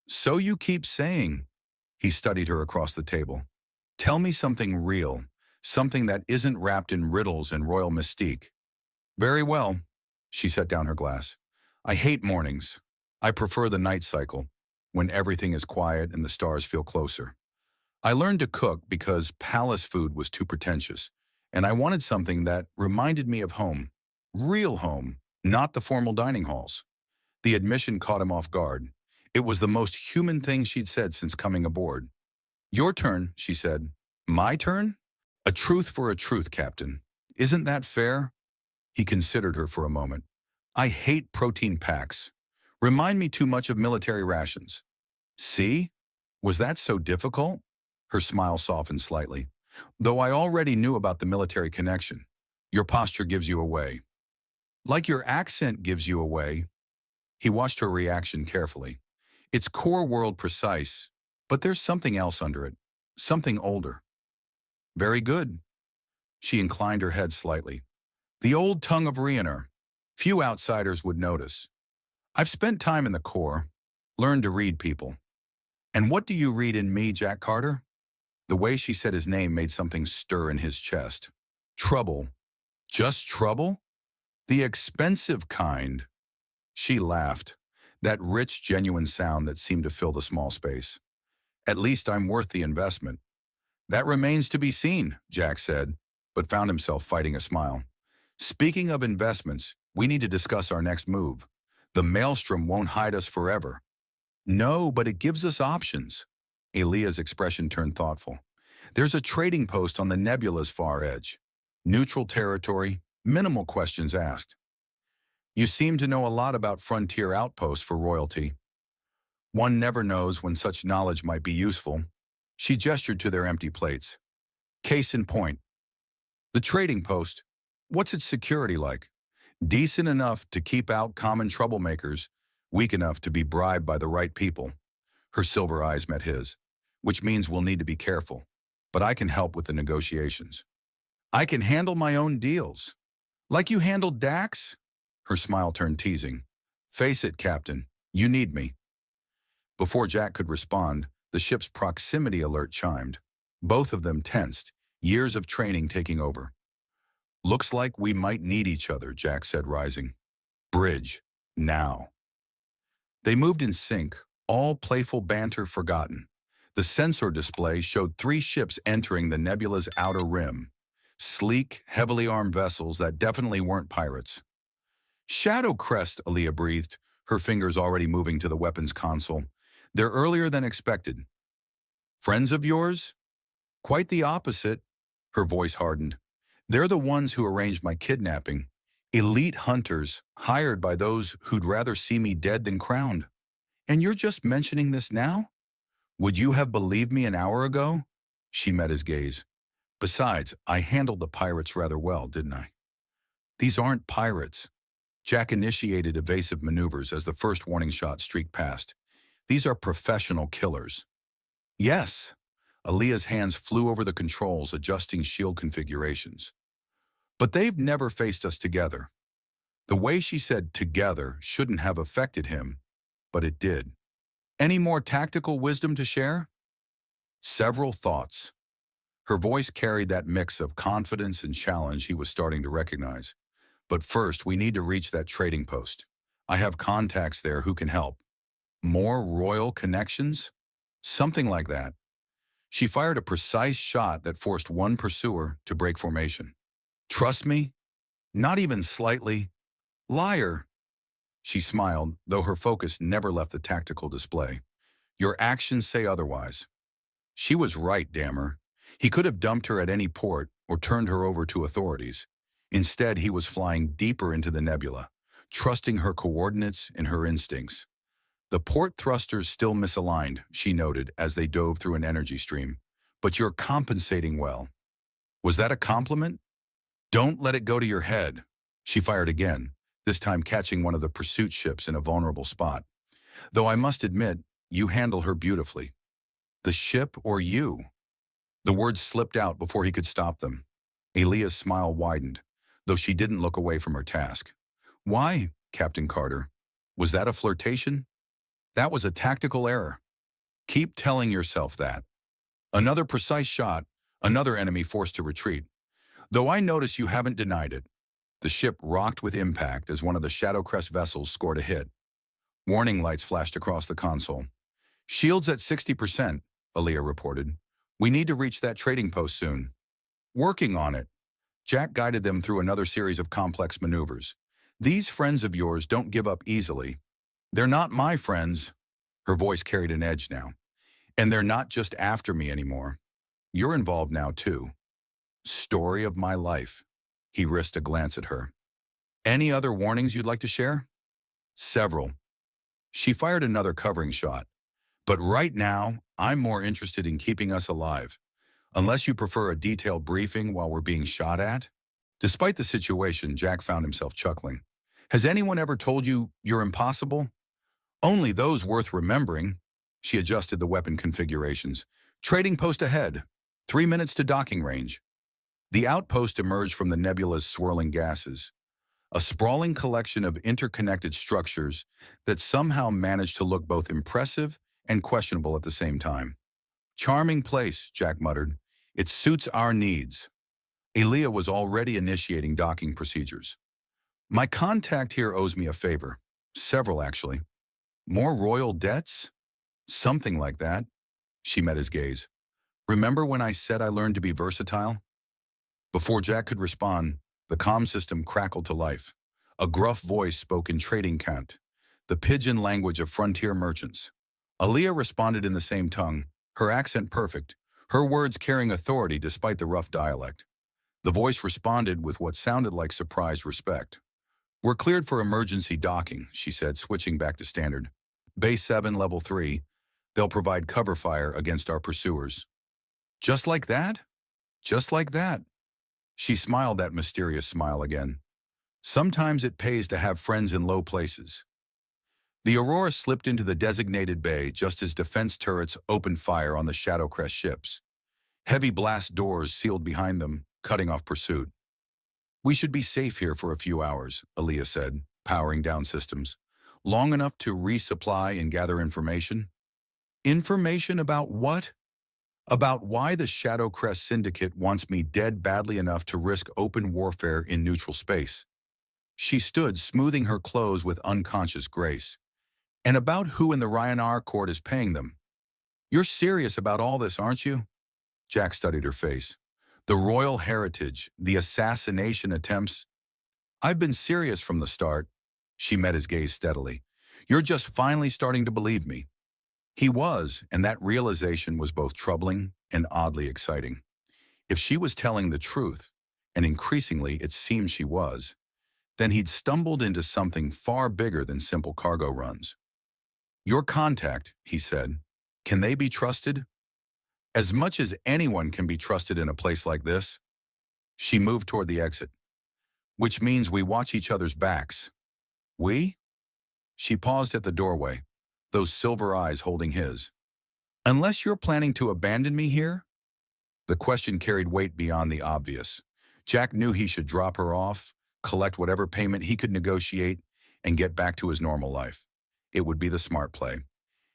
So you keep saying. He studied her across the table. Tell me something real, something that isn't wrapped in riddles and royal mystique. Very well. She set down her glass. I hate mornings. I prefer the night cycle, when everything is quiet and the stars feel closer. I learned to cook because palace food was too pretentious, and I wanted something that reminded me of home. Real home, not the formal dining halls. The admission caught him off guard. It was the most human thing she'd said since coming aboard. Your turn, she said. My turn? A truth for a truth, Captain. Isn't that fair? He considered her for a moment. I hate protein packs. Remind me too much of military rations. See? Was that so difficult? Her smile softened slightly. Though I already knew about the military connection. Your posture gives you away. Like your accent gives you away. He watched her reaction carefully. It's core world precise, but there's something else under it. Something older. Very good. She inclined her head slightly. The old tongue of Rhiannon. Few outsiders would notice. I've spent time in the Corps, learned to read people. And what do you read in me, Jack Carter? The way she said his name made something stir in his chest. Trouble. Just trouble? The expensive kind. She laughed, that rich, genuine sound that seemed to fill the small space. At least I'm worth the investment. That remains to be seen, Jack said, but found himself fighting a smile. Speaking of investments, we need to discuss our next move. The maelstrom won't hide us forever. No, but it gives us options. Elia's expression turned thoughtful. There's a trading post on the nebula's far edge. Neutral territory, minimal questions asked. You seem to know a lot about frontier outposts for royalty. One never knows when such knowledge might be useful. She gestured to their empty plates. Case in point. The trading post. What's its security like? Decent enough to keep out common troublemakers, weak enough to be bribed by the right people. Her silver eyes met his, which means we'll need to be careful. But I can help with the negotiations. I can handle my own deals. Like you handled Dax? Her smile turned teasing. Face it, Captain, you need me. Before Jack could respond, the ship's proximity alert chimed. Both of them tensed, years of training taking over. Looks like we might need each other, Jack said, rising. Bridge, now. They moved in sync, all playful banter forgotten. The sensor display showed 3 ships entering the nebula's outer rim. Sleek, heavily armed vessels that definitely weren't pirates. Shadow Crest, Aaliyah breathed, her fingers already moving to the weapons console. They're earlier than expected. Friends of yours? Quite the opposite. Her voice hardened. They're the ones who arranged my kidnapping. Elite hunters, hired by those who'd rather see me dead than crowned. And you're just mentioning this now? Would you have believed me an hour ago? She met his gaze. Besides, I handled the pirates rather well, didn't I? These aren't pirates. Jack initiated evasive maneuvers as the first warning shot streaked past. These are professional killers. Yes. Aaliyah's hands flew over the controls, adjusting shield configurations. But they've never faced us together. The way she said together shouldn't have affected him, but it did. Any more tactical wisdom to share? Several thoughts. Her voice carried that mix of confidence and challenge he was starting to recognize. But first, we need to reach that trading post. I have contacts there who can help. More royal connections? Something like that. She fired a precise shot that forced one pursuer to break formation. Trust me? Not even slightly. Liar. She smiled, though her focus never left the tactical display. Your actions say otherwise. She was right, damn her. He could have dumped her at any port or turned her over to authorities. Instead, he was flying deeper into the nebula, trusting her coordinates and her instincts. The port thrusters still misaligned, she noted as they dove through an energy stream. But you're compensating well. Was that a compliment? Don't let it go to your head. She fired again, this time catching one of the pursuit ships in a vulnerable spot. Though I must admit, you handle her beautifully. The ship or you? The words slipped out before he could stop them. Elia's smile widened, though she didn't look away from her task. Why, Captain Carter? Was that a flirtation? That was a tactical error. Keep telling yourself that. Another precise shot, another enemy forced to retreat. Though I notice you haven't denied it. The ship rocked with impact as one of the Shadowcrest vessels scored a hit. Warning lights flashed across the console. Shields at 60%, Aaliyah reported. We need to reach that trading post soon. Working on it. Jack guided them through another series of complex maneuvers. These friends of yours don't give up easily. They're not my friends. Her voice carried an edge now. And they're not just after me anymore. You're involved now too. Story of my life. He risked a glance at her. Any other warnings you'd like to share? Several. She fired another covering shot. But right now, I'm more interested in keeping us alive. Unless you prefer a detailed briefing while we're being shot at? Despite the situation, Jack found himself chuckling. Has anyone ever told you you're impossible? Only those worth remembering. She adjusted the weapon configurations. Trading post ahead. 3 minutes to docking range. The outpost emerged from the nebula's swirling gases. A sprawling collection of interconnected structures that somehow managed to look both impressive and questionable at the same time. Charming place, Jack muttered. It suits our needs. Aaliyah was already initiating docking procedures. My contact here owes me a favor. Several, actually. More royal debts? Something like that. She met his gaze. Remember when I said I learned to be versatile? Before Jack could respond, the comm system crackled to life. A gruff voice spoke in trading cant, the pidgin language of frontier merchants. Aaliyah responded in the same tongue, her accent perfect, her words carrying authority despite the rough dialect. The voice responded with what sounded like surprised respect. We're cleared for emergency docking, she said, switching back to standard. Base 7, Level 3. They'll provide cover fire against our pursuers. Just like that? Just like that. She smiled that mysterious smile again. Sometimes it pays to have friends in low places. The Aurora slipped into the designated bay just as defense turrets opened fire on the Shadowcrest ships. Heavy blast doors sealed behind them, cutting off pursuit. We should be safe here for a few hours, Aaliyah said, powering down systems. Long enough to resupply and gather information? Information about what? About why the Shadowcrest Syndicate wants me dead badly enough to risk open warfare in neutral space. She stood, smoothing her clothes with unconscious grace. And about who in the Ryanar court is paying them. You're serious about all this, aren't you? Jack studied her face. The royal heritage, the assassination attempts. I've been serious from the start. She met his gaze steadily. You're just finally starting to believe me. He was, and that realization was both troubling and oddly exciting. If she was telling the truth, and increasingly it seemed she was, then he'd stumbled into something far bigger than simple cargo runs. Your contact, he said, can they be trusted? As much as anyone can be trusted in a place like this. She moved toward the exit. Which means we watch each other's backs. We? She paused at the doorway, those silver eyes holding his. Unless you're planning to abandon me here? The question carried weight beyond the obvious. Jack knew he should drop her off, collect whatever payment he could negotiate, and get back to his normal life. It would be the smart play.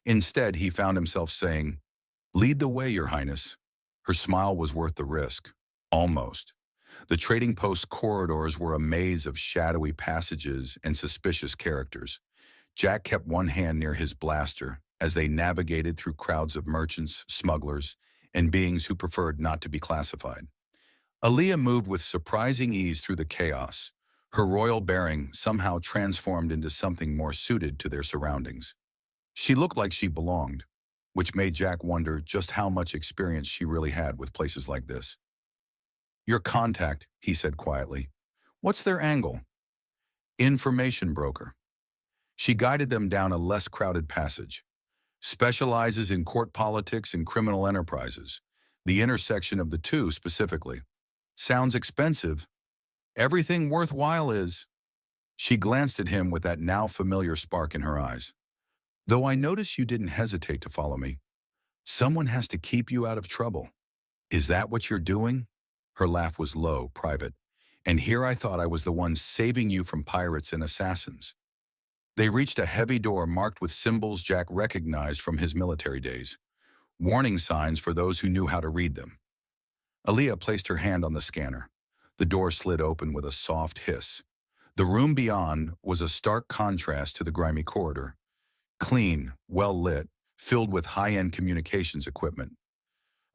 Instead, he found himself saying, Lead the way, Your Highness. Her smile was worth the risk. Almost. The trading post corridors were a maze of shadowy passages and suspicious characters. Jack kept one hand near his blaster as they navigated through crowds of merchants, smugglers, and beings who preferred not to be classified. Aaliyah moved with surprising ease through the chaos, her royal bearing somehow transformed into something more suited to their surroundings. She looked like she belonged, which made Jack wonder just how much experience she really had with places like this. Your contact, he said quietly. What's their angle? Information broker. She guided them down a less crowded passage. Specializes in court politics and criminal enterprises. The intersection of the two specifically. Sounds expensive. Everything worthwhile is. She glanced at him with that now familiar spark in her eyes. Though I notice you didn't hesitate to follow me. Someone has to keep you out of trouble. Is that what you're doing? Her laugh was low, private. And here I thought I was the one saving you from pirates and assassins. They reached a heavy door marked with symbols Jack recognized from his military days. warning signs for those who knew how to read them. Aaliyah placed her hand on the scanner. The door slid open with a soft hiss. The room beyond was a stark contrast to the grimy corridor. Clean, well-lit, filled with high-end communications equipment.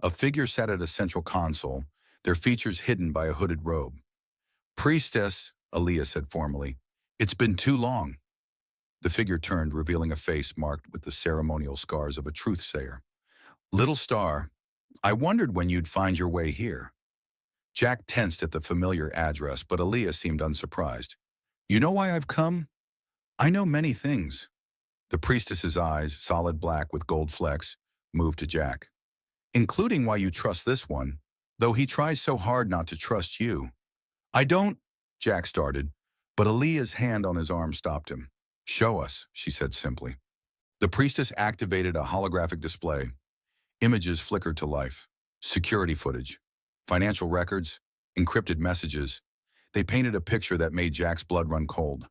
A figure sat at a central console, their features hidden by a hooded robe. "Priestess," Aaliyah said formally, "it's been too long." The figure turned, revealing a face marked with the ceremonial scars of a truth-sayer. "Little star, I wondered when you'd find your way here." Jack tensed at the familiar address, but Aaliyah seemed unsurprised. "You know why I've come? I know many things." The priestess's eyes, solid black with gold flecks, moved to Jack. "Including why you trust this one, though he tries so hard not to trust you." "I don't," Jack started, but Aaliyah's hand on his arm stopped him. "Show us," she said simply. The priestess activated a holographic display. Images flickered to life. Security footage, financial records, encrypted messages. They painted a picture that made Jack's blood run cold.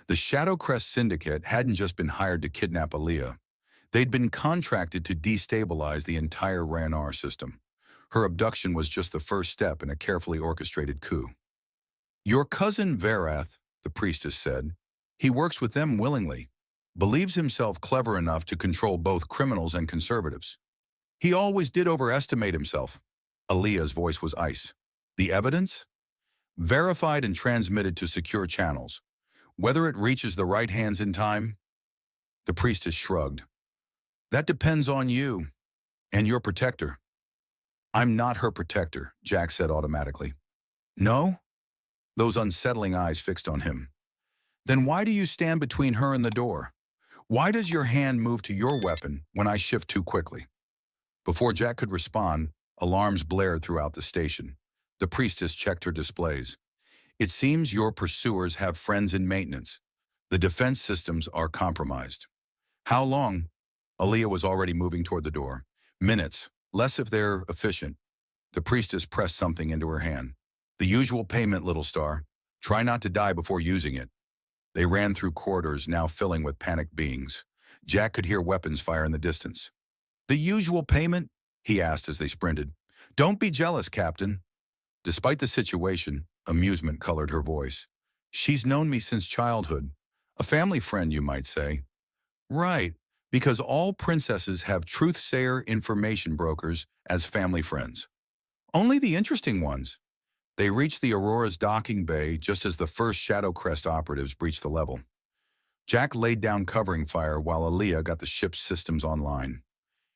The Shadow Crest Syndicate hadn't just been hired to kidnap Aaliyah. They'd been contracted to destabilize the entire Ranar system. Her abduction was just the first step in a carefully orchestrated coup. "Your cousin Varath," the priestess said, "he works with them willingly, believes himself clever enough to control both criminals and conservatives. He always did overestimate himself." Aaliyah's voice was ice. "The evidence? Verified and transmitted to secure channels. Whether it reaches the right hands in time?" The priestess shrugged. "That depends on you and your protector." "I'm not her protector," Jack said automatically. "No?" Those unsettling eyes fixed on him. "Then why do you stand between her and the door? Why does your hand move to your weapon when I shift too quickly?" Before Jack could respond, alarms blared throughout the station. The priestess checked her displays. "It seems your pursuers have friends in maintenance. The defense systems are compromised." "How long?" Aaliyah was already moving toward the door. "Minutes, less if they're efficient." The priestess pressed something into her hand. "The usual payment, little star. Try not to die before using it." They ran through corridors now filling with panicked beings. Jack could hear weapons fire in the distance. "The usual payment?" he asked as they sprinted. "Don't be jealous, Captain." Despite the situation, amusement colored her voice. "She's known me since childhood. A family friend, you might say." "Right, because all princesses have truth-sayer information brokers as family friends. Only the interesting ones." They reached the Aurora's docking bay just as the first Shadow Crest operatives breached the level. Jack laid down covering fire while Aaliyah got the ship's systems online.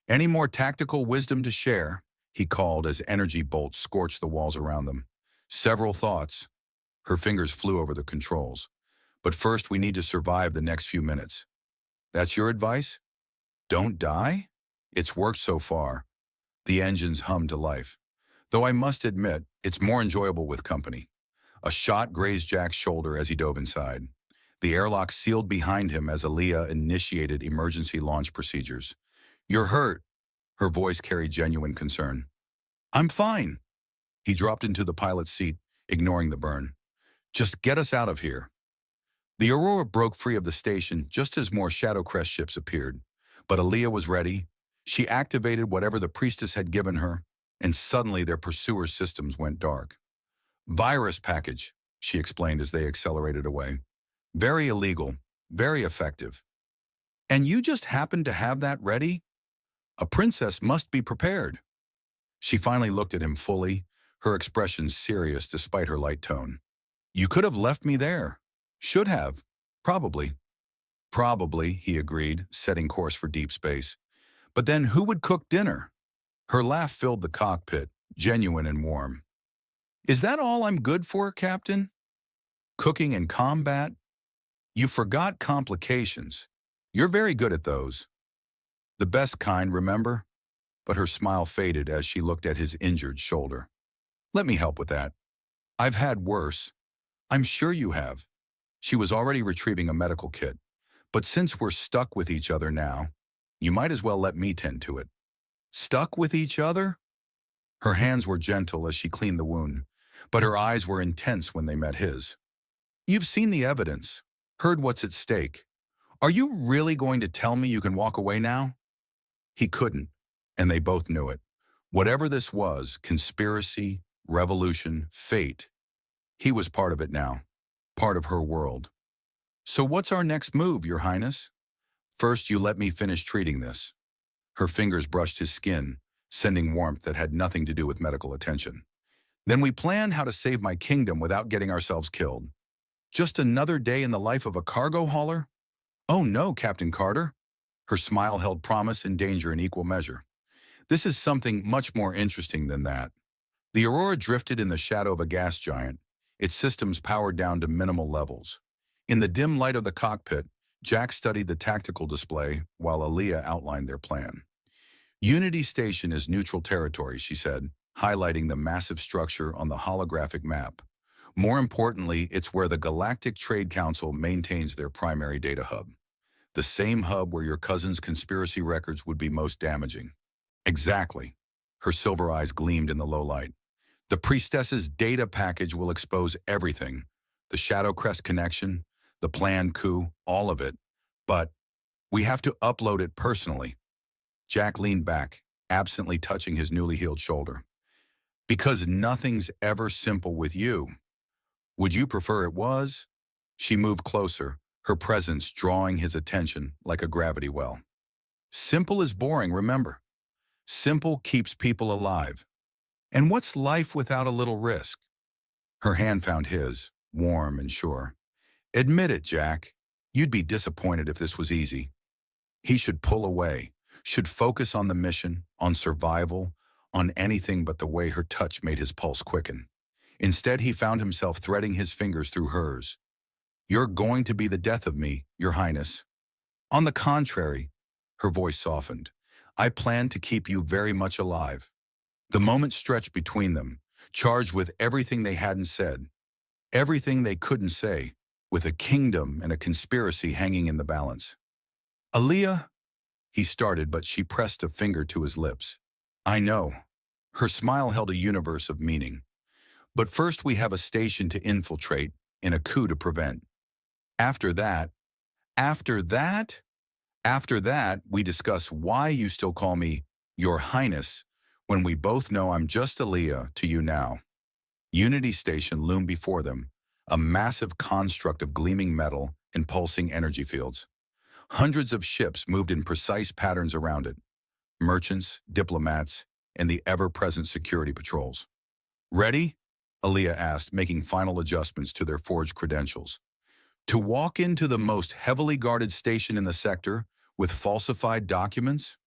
"Any more tactical wisdom to share?" he called as energy bolts scorched the walls around them. "Several thoughts." Her fingers flew over the controls. "But first we need to survive the next few minutes." "That's your advice? Don't die?" "It's worked so far." The engines hummed to life. "Though I must admit, it's more enjoyable with company." A shot grazed Jack's shoulder as he dove inside. The airlock sealed behind him as Aaliyah initiated emergency launch procedures. "You're hurt." Her voice carried genuine concern. "I'm fine." He dropped into the pilot's seat, ignoring the burn. "Just get us out of here." The Aurora broke free of the station just as more Shadow Crest ships appeared. But Aaliyah was ready. She activated whatever the priestess had given her, and suddenly their pursuers' systems went dark. "Virus package," she explained as they accelerated away. "Very illegal, very effective." "And you just happened to have that ready? A princess must be prepared." She finally looked at him fully, her expression serious despite her light tone. "You could have left me there." "Should have. Probably." "Probably," he agreed, setting course for deep space. "But then who would cook dinner?" Her laugh filled the cockpit, genuine and warm. "Is that all I'm good for, Captain? Cooking and combat? You forgot complications. You're very good at those." "The best kind, remember?" But her smile faded as she looked at his injured shoulder. "Let me help with that. I've had worse." "I'm sure you have." She was already retrieving a medical kit. "But since we're stuck with each other now, you might as well let me tend to it." "Stuck with each other?" Her hands were gentle as she cleaned the wound, but her eyes were intense when they met his. "You've seen the evidence, heard what's at stake. Are you really going to tell me you can walk away now?" He couldn't. And they both knew it. Whatever this was, conspiracy, revolution, fate, he was part of it now, part of her world. So what's our next move, Your Highness? First, you let me finish treating this. Her fingers brushed his skin, sending warmth that had nothing to do with medical attention. Then we plan how to save my kingdom without getting ourselves killed. Just another day in the life of a cargo hauler? Oh no, Captain Carter. Her smile held promise and danger in equal measure. This is something much more interesting than that. The Aurora drifted in the shadow of a gas giant, its systems powered down to minimal levels. In the dim light of the cockpit, Jack studied the tactical display while Aaliyah outlined their plan. Unity Station is neutral territory, she said, highlighting the massive structure on the holographic map. More importantly, it's where the Galactic Trade Council maintains their primary data hub. The same hub where your cousin's conspiracy records would be most damaging. Exactly. Her silver eyes gleamed in the low light. The priestess's data package will expose everything. The Shadow Crest connection, the planned coup, all of it. But we have to upload it personally. Jack leaned back, absently touching his newly healed shoulder. Because nothing's ever simple with you. Would you prefer it was? She moved closer, her presence drawing his attention like a gravity well. Simple is boring, remember. Simple keeps people alive. And what's life without a little risk? Her hand found his, warm and sure. Admit it, Jack. You'd be disappointed if this was easy. He should pull away, should focus on the mission, on survival, on anything but the way her touch made his pulse quicken. Instead, he found himself threading his fingers through hers. You're going to be the death of me, Your Highness. On the contrary, her voice softened. I plan to keep you very much alive. The moment stretched between them, charged with everything they hadn't said, everything they couldn't say, with a kingdom and a conspiracy hanging in the balance. Aaliyah, he started, but she pressed a finger to his lips. I know. Her smile held a universe of meaning. But first we have a station to infiltrate and a coup to prevent. After that, we discuss why you still call me Your Highness when we both know I'm just Aaliyah to you now. Unity Station loomed before them, a massive construct of gleaming metal and pulsing energy fields. Hundreds of ships moved in precise patterns around it. Merchants, diplomats, and the ever-present security patrols. Ready? Aaliyah asked, making final adjustments to their forged credentials. To walk into the most heavily guarded station in the sector with falsified documents?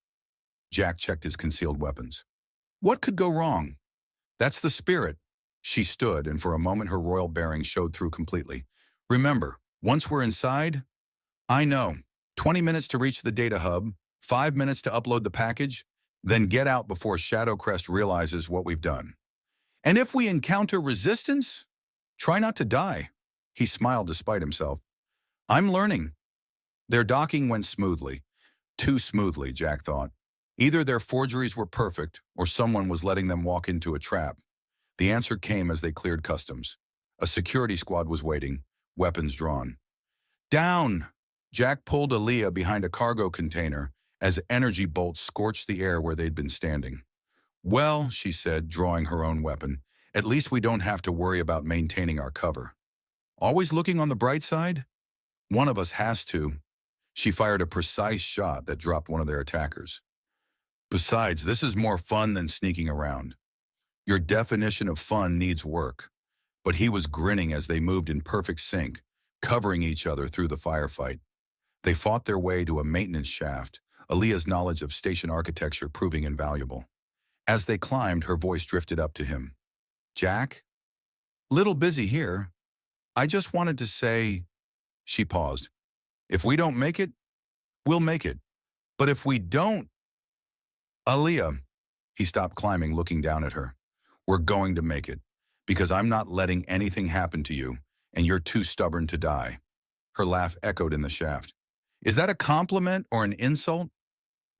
Jack checked his concealed weapons. What could go wrong? That's the spirit. She stood, and for a moment her royal bearing showed through completely. Remember, once we're inside, I know. 20 minutes to reach the data hub, 5 minutes to upload the package, then get out before Shadow Crest realizes what we've done. And if we encounter resistance, try not to die. He smiled despite himself. I'm learning. Their docking went smoothly. Too smoothly, Jack thought. Either their forgeries were perfect, or someone was letting them walk into a trap. The answer came as they cleared customs. A security squad was waiting, weapons drawn. Down! Jack pulled Aaliyah behind a cargo container as energy bolts scorched the air where they'd been standing. Well, she said, drawing her own weapon, at least we don't have to worry about maintaining our cover. Always looking on the bright side? One of us has to. She fired a precise shot that dropped one of their attackers. Besides, this is more fun than sneaking around. Your definition of fun needs work. But he was grinning as they moved in perfect sync, covering each other through the firefight. They fought their way to a maintenance shaft, Aaliyah's knowledge of station architecture proving invaluable. As they climbed, her voice drifted up to him. Jack? Little busy here. I just wanted to say... She paused. If we don't make it, we'll make it. But if we don't... Aaliyah, he stopped climbing, looking down at her. We're going to make it, because I'm not letting anything happen to you, and you're too stubborn to die. Her laugh echoed in the shaft. Is that a compliment or an insult?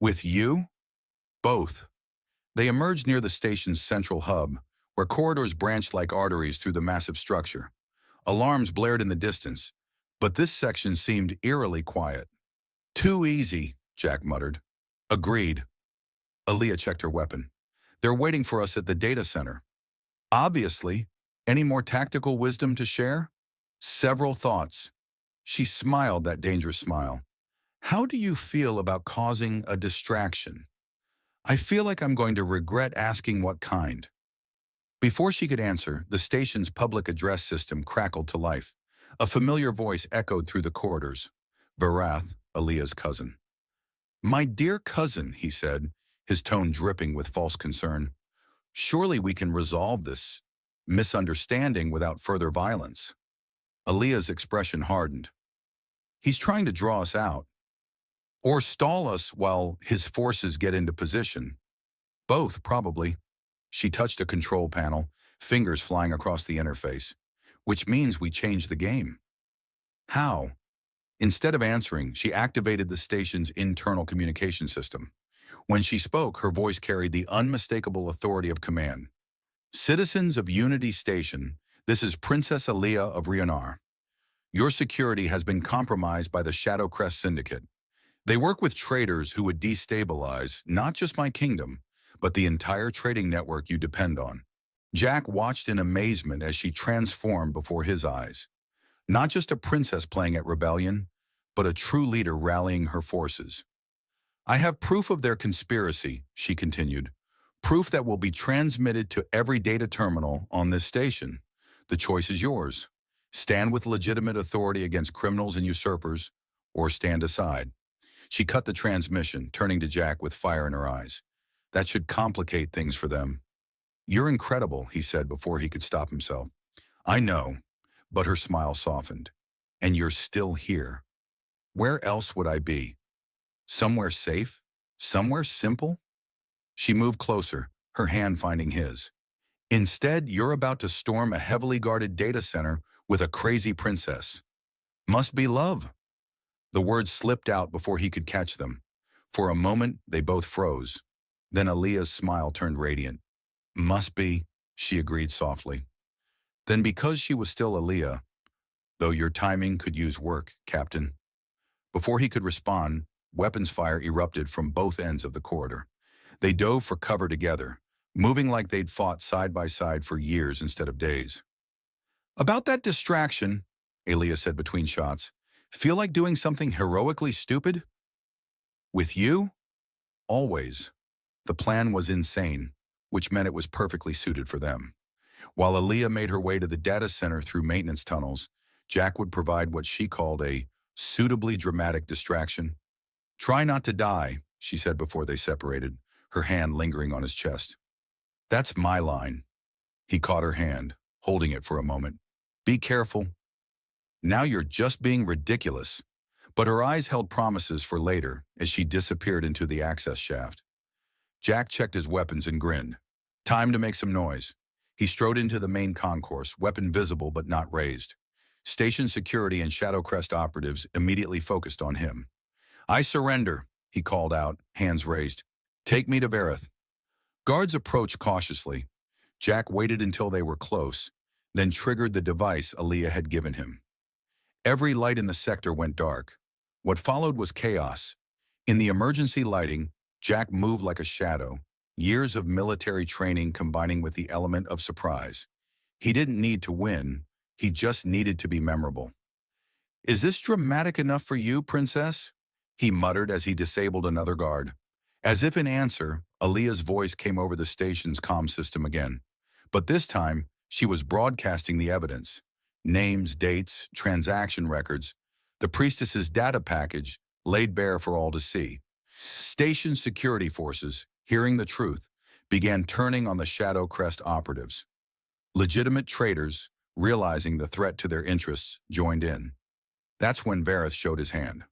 With you? Both. They emerged near the station's central hub, where corridors branched like arteries through the massive structure. Alarms blared in the distance, but this section seemed eerily quiet. Too easy, Jack muttered. Agreed. Aaliyah checked her weapon. They're waiting for us at the data center. Obviously. Any more tactical wisdom to share? Several thoughts. She smiled that dangerous smile. How do you feel about causing a distraction? I feel like I'm going to regret asking what kind. Before she could answer, the station's public address system crackled to life. A familiar voice echoed through the corridors. Varath, Aaliyah's cousin. My dear cousin, he said, his tone dripping with false concern. Surely we can resolve this misunderstanding without further violence. Aaliyah's expression hardened. He's trying to draw us out. Or stall us while his forces get into position. Both, probably. She touched a control panel, fingers flying across the interface. Which means we change the game. How? Instead of answering, she activated the station's internal communication system. When she spoke, her voice carried the unmistakable authority of command. Citizens of Unity Station, this is Princess Aaliyah of Rionar. Your security has been compromised by the Shadow Crest Syndicate. They work with traitors who would destabilize not just my kingdom, but the entire trading network you depend on. Jack watched in amazement as she transformed before his eyes. Not just a princess playing at rebellion, but a true leader rallying her forces. I have proof of their conspiracy, she continued. Proof that will be transmitted to every data terminal on this station. The choice is yours. Stand with legitimate authority against criminals and usurpers, or stand aside. She cut the transmission, turning to Jack with fire in her eyes. That should complicate things for them. You're incredible, he said before he could stop himself. I know, but her smile softened. And you're still here. Where else would I be? Somewhere safe? Somewhere simple? She moved closer, her hand finding his. Instead, you're about to storm a heavily guarded data center with a crazy princess. Must be love. The words slipped out before he could catch them. For a moment, they both froze. Then Aaliyah's smile turned radiant. Must be, she agreed softly. Then because she was still Aaliyah, though your timing could use work, Captain. Before he could respond, weapons fire erupted from both ends of the corridor. They dove for cover together, moving like they'd fought side by side for years instead of days. About that distraction, Aaliyah said between shots, feel like doing something heroically stupid? With you? Always. The plan was insane, which meant it was perfectly suited for them. While Aaliyah made her way to the data center through maintenance tunnels, Jack would provide what she called a suitably dramatic distraction. Try not to die, she said before they separated, her hand lingering on his chest. That's my line. He caught her hand, holding it for a moment. Be careful. Now you're just being ridiculous. But her eyes held promises for later as she disappeared into the access shaft. Jack checked his weapons and grinned. Time to make some noise. He strode into the main concourse, weapon visible but not raised. Station security and Shadow Crest operatives immediately focused on him. I surrender, he called out, hands raised. Take me to Vareth. Guards approached cautiously. Jack waited until they were close, then triggered the device Aaliyah had given him. Every light in the sector went dark. What followed was chaos. In the emergency lighting, Jack moved like a shadow, years of military training combining with the element of surprise. He didn't need to win, he just needed to be memorable. Is this dramatic enough for you, Princess? He muttered as he disabled another guard. As if in answer, Aaliyah's voice came over the station's comm system again. But this time, she was broadcasting the evidence. Names, dates, transaction records. The priestess's data package laid bare for all to see. Station security forces, hearing the truth, began turning on the Shadow Crest operatives. Legitimate traitors, realizing the threat to their interests, joined in. That's when Vareth showed his hand.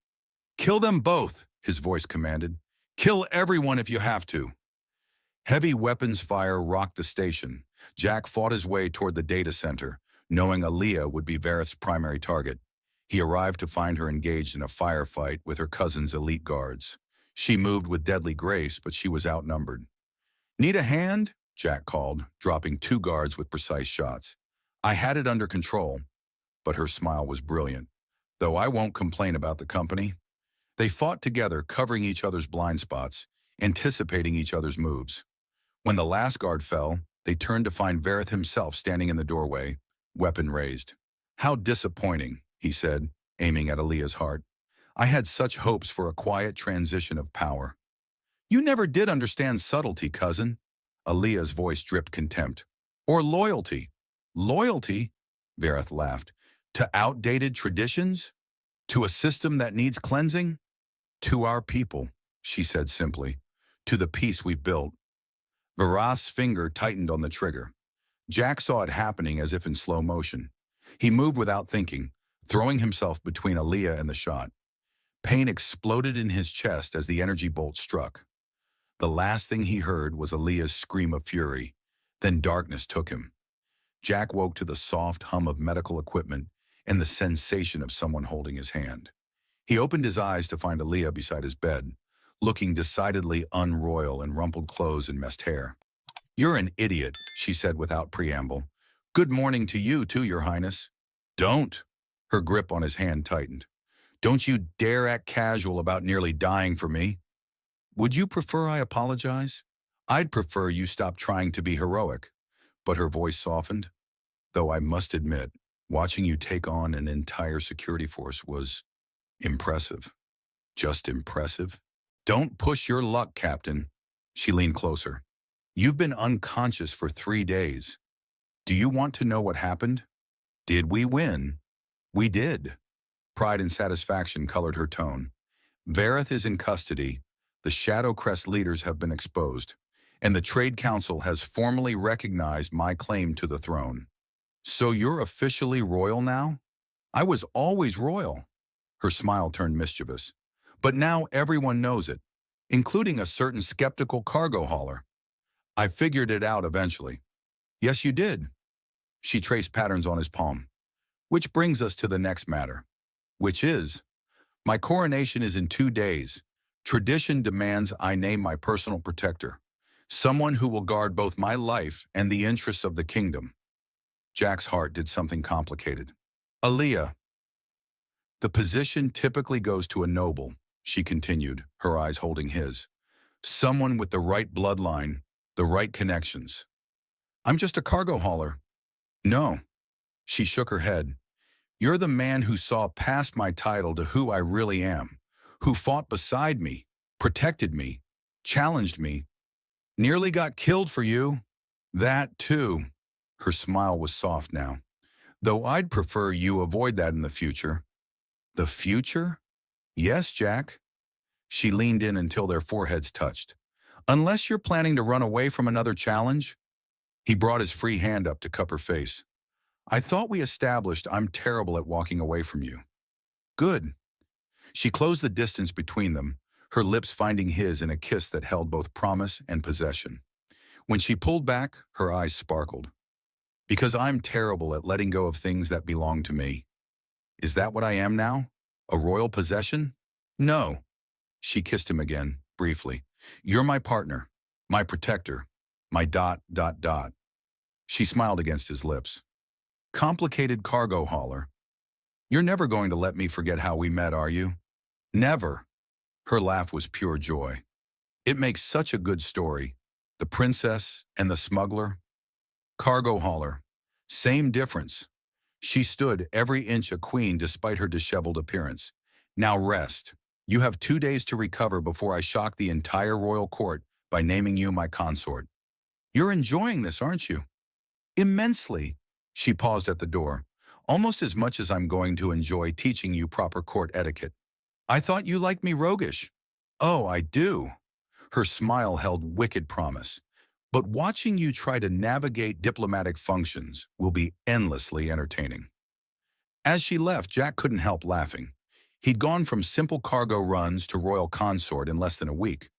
Kill them both, his voice commanded. Kill everyone if you have to. Heavy weapons fire rocked the station. Jack fought his way toward the data center, knowing Aaliyah would be Vareth's primary target. He arrived to find her engaged in a firefight with her cousin's elite guards. She moved with deadly grace, but she was outnumbered. Need a hand? Jack called, dropping 2 guards with precise shots. I had it under control, but her smile was brilliant. Though I won't complain about the company. They fought together, covering each other's blind spots, anticipating each other's moves. When the last guard fell, they turned to find Vareth himself standing in the doorway, weapon raised. "How disappointing," he said, aiming at Aaliyah's heart. "I had such hopes for a quiet transition of power." "You never did understand subtlety, cousin." Aaliyah's voice dripped contempt. "Or loyalty." "Loyalty?" Vareth laughed. "To outdated traditions? To a system that needs cleansing?" "To our people," she said simply. "To the peace we've built." Vareth's finger tightened on the trigger. Jack saw it happening as if in slow motion. He moved without thinking, throwing himself between Aaliyah and the shot. Pain exploded in his chest as the energy bolt struck. The last thing he heard was Aaliyah's scream of fury. Then darkness took him. Jack woke to the soft hum of medical equipment and the sensation of someone holding his hand. He opened his eyes to find Aaliyah beside his bed, looking decidedly unroyal in rumpled clothes and messed hair. "You're an idiot," she said without preamble. "Good morning to you too, Your Highness." "Don't." Her grip on his hand tightened. "Don't you dare act casual about nearly dying for me." "Would you prefer I apologize?" "I'd prefer you stop trying to be heroic." But her voice softened. "Though I must admit, watching you take on an entire security force was impressive. Just impressive." "Don't push your luck, Captain." She leaned closer. "You've been unconscious for 3 days. Do you want to know what happened? Did we win?" "We did." Pride and satisfaction colored her tone. "Vareth is in custody, the Shadow Crest leaders have been exposed, and the Trade Council has formally recognized my claim to the throne." "So you're officially royal now?" "I was always royal." Her smile turned mischievous. "But now everyone knows it, including a certain skeptical cargo hauler." "I figured it out eventually." "Yes, you did." She traced patterns on his palm. "Which brings us to the next matter." "Which is?" "My coronation is in 2 days. Tradition demands I name my personal protector, someone who will guard both my life and the interests of the kingdom." Jack's heart did something complicated. "Aaliyah." "The position typically goes to a noble," she continued, her eyes holding his. "Someone with the right bloodline, the right connections." "I'm just a cargo hauler." "No." She shook her head. "You're the man who saw past my title to who I really am, who fought beside me, protected me, challenged me. Nearly got killed for you." "That too." Her smile was soft now. "Though I'd prefer you avoid that in the future." "The future?" "Yes, Jack." She leaned in until their foreheads touched. "Unless you're planning to run away from another challenge." He brought his free hand up to cup her face. "I thought we established I'm terrible at walking away from you." "Good." She closed the distance between them, her lips finding his in a kiss that held both promise and possession. When she pulled back, her eyes sparkled. "Because I'm terrible at letting go of things that belong to me." "Is that what I am now? A royal possession?" "No." She kissed him again, briefly. "You're my partner, my protector, my ... She smiled against his lips. "Complicated cargo hauler. You're never going to let me forget how we met, are you?" "Never." Her laugh was pure joy. "It makes such a good story. The princess and the smuggler." "Cargo hauler. Same difference." She stood every inch a queen despite her disheveled appearance. "Now rest. You have 2 days to recover before I shock the entire royal court by naming you my consort." "You're enjoying this, aren't you?" "Immensely." She paused at the door. "Almost as much as I'm going to enjoy teaching you proper court etiquette." "I thought you liked me roguish." "Oh, I do." Her smile held wicked promise. "But watching you try to navigate diplomatic functions will be endlessly entertaining." As she left, Jack couldn't help laughing. He'd gone from simple cargo runs to royal consort in less than a week,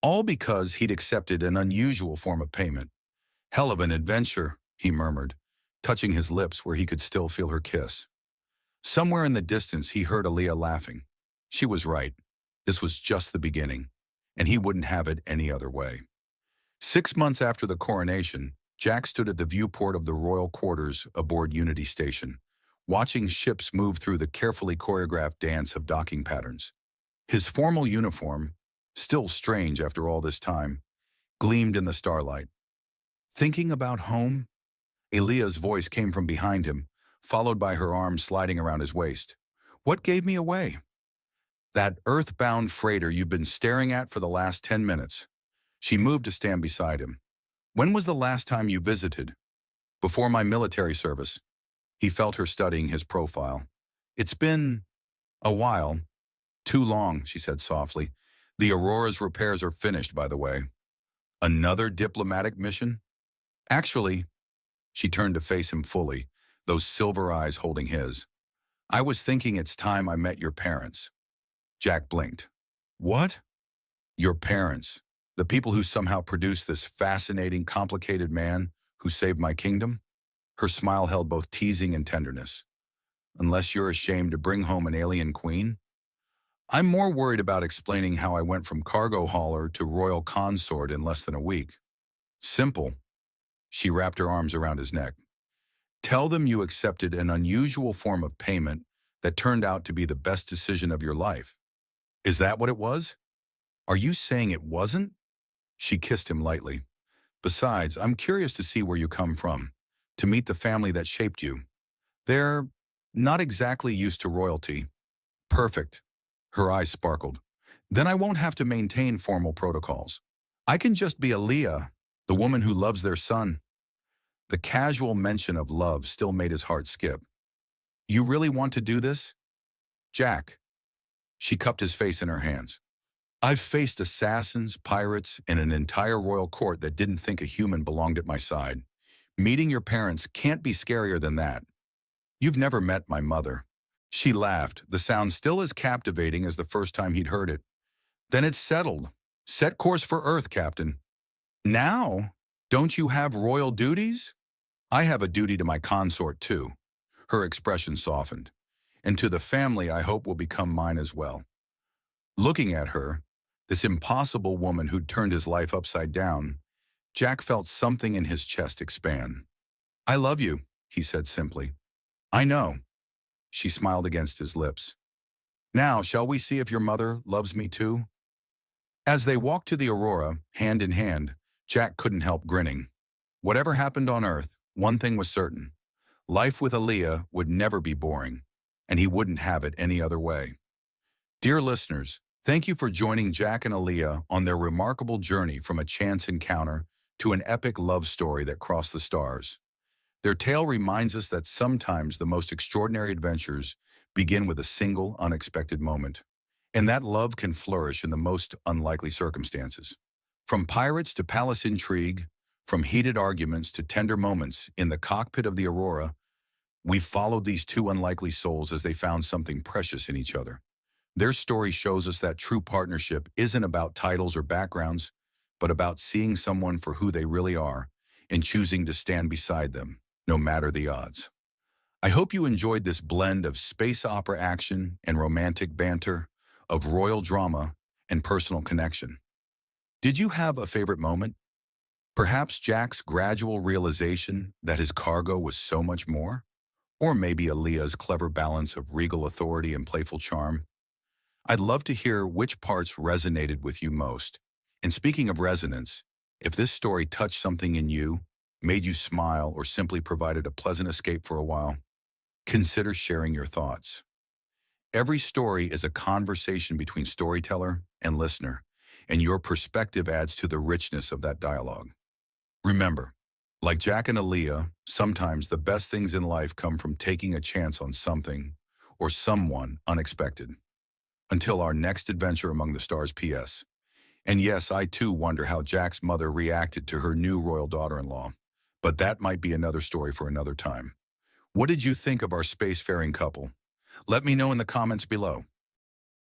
all because he'd accepted an unusual form of payment. "Hell of an adventure," he murmured, touching his lips where he could still feel her kiss. Somewhere in the distance, he heard Aaliyah laughing. She was right. This was just the beginning, and he wouldn't have it any other way. 6 months after the coronation, Jack stood at the viewport of the royal quarters aboard Unity Station, watching ships move through the carefully choreographed dance of docking patterns. His formal uniform, still strange after all this time, gleamed in the starlight. Thinking about home? Elia's voice came from behind him, followed by her arms sliding around his waist. What gave me away? That earthbound freighter you've been staring at for the last 10 minutes. She moved to stand beside him. When was the last time you visited? Before my military service. He felt her studying his profile. It's been a while. Too long, she said softly. The Aurora's repairs are finished, by the way. Another diplomatic mission? Actually, she turned to face him fully, those silver eyes holding his. I was thinking it's time I met your parents. Jack blinked. What? Your parents. The people who somehow produced this fascinating, complicated man who saved my kingdom? Her smile held both teasing and tenderness. Unless you're ashamed to bring home an alien queen? I'm more worried about explaining how I went from cargo hauler to royal consort in less than a week. Simple. She wrapped her arms around his neck. Tell them you accepted an unusual form of payment that turned out to be the best decision of your life. Is that what it was? Are you saying it wasn't? She kissed him lightly. Besides, I'm curious to see where you come from, to meet the family that shaped you. They're not exactly used to royalty. Perfect. Her eyes sparkled. Then I won't have to maintain formal protocols. I can just be Aaliyah, the woman who loves their son. The casual mention of love still made his heart skip. You really want to do this? Jack. She cupped his face in her hands. I've faced assassins, pirates, and an entire royal court that didn't think a human belonged at my side. Meeting your parents can't be scarier than that. You've never met my mother. She laughed, the sound still as captivating as the first time he'd heard it. Then it's settled. Set course for Earth, Captain. Now, don't you have royal duties? I have a duty to my consort, too. Her expression softened. And to the family I hope will become mine as well. Looking at her, this impossible woman who'd turned his life upside down, Jack felt something in his chest expand. I love you, he said simply. I know. She smiled against his lips. Now, shall we see if your mother loves me too? As they walked to the Aurora, hand in hand, Jack couldn't help grinning. Whatever happened on Earth, one thing was certain. Life with Aaliyah would never be boring, and he wouldn't have it any other way. Dear listeners, thank you for joining Jack and Aaliyah on their remarkable journey from a chance encounter to an epic love story that crossed the stars. Their tale reminds us that sometimes the most extraordinary adventures begin with a single, unexpected moment, and that love can flourish in the most unlikely circumstances. From pirates to palace intrigue, from heated arguments to tender moments in the cockpit of the Aurora, we followed these two unlikely souls as they found something precious in each other. Their story shows us that true partnership isn't about titles or backgrounds, but about seeing someone for who they really are and choosing to stand beside them, no matter the odds. I hope you enjoyed this blend of space opera action and romantic banter, of royal drama and personal connection. Did you have a favorite moment? Perhaps Jack's gradual realization that his cargo was so much more? Or maybe Aaliyah's clever balance of regal authority and playful charm? I'd love to hear which parts resonated with you most. And speaking of resonance, if this story touched something in you, made you smile, or simply provided a pleasant escape for a while, consider sharing your thoughts. Every story is a conversation between storyteller and listener, and your perspective adds to the richness of that dialogue. Remember, like Jack and Aaliyah, sometimes the best things in life come from taking a chance on something or someone unexpected. Until our next adventure among the stars, PS. And yes, I too wonder how Jack's mother reacted to her new royal daughter-in-law. But that might be another story for another time. What did you think of our spacefaring couple? Let me know in the comments below.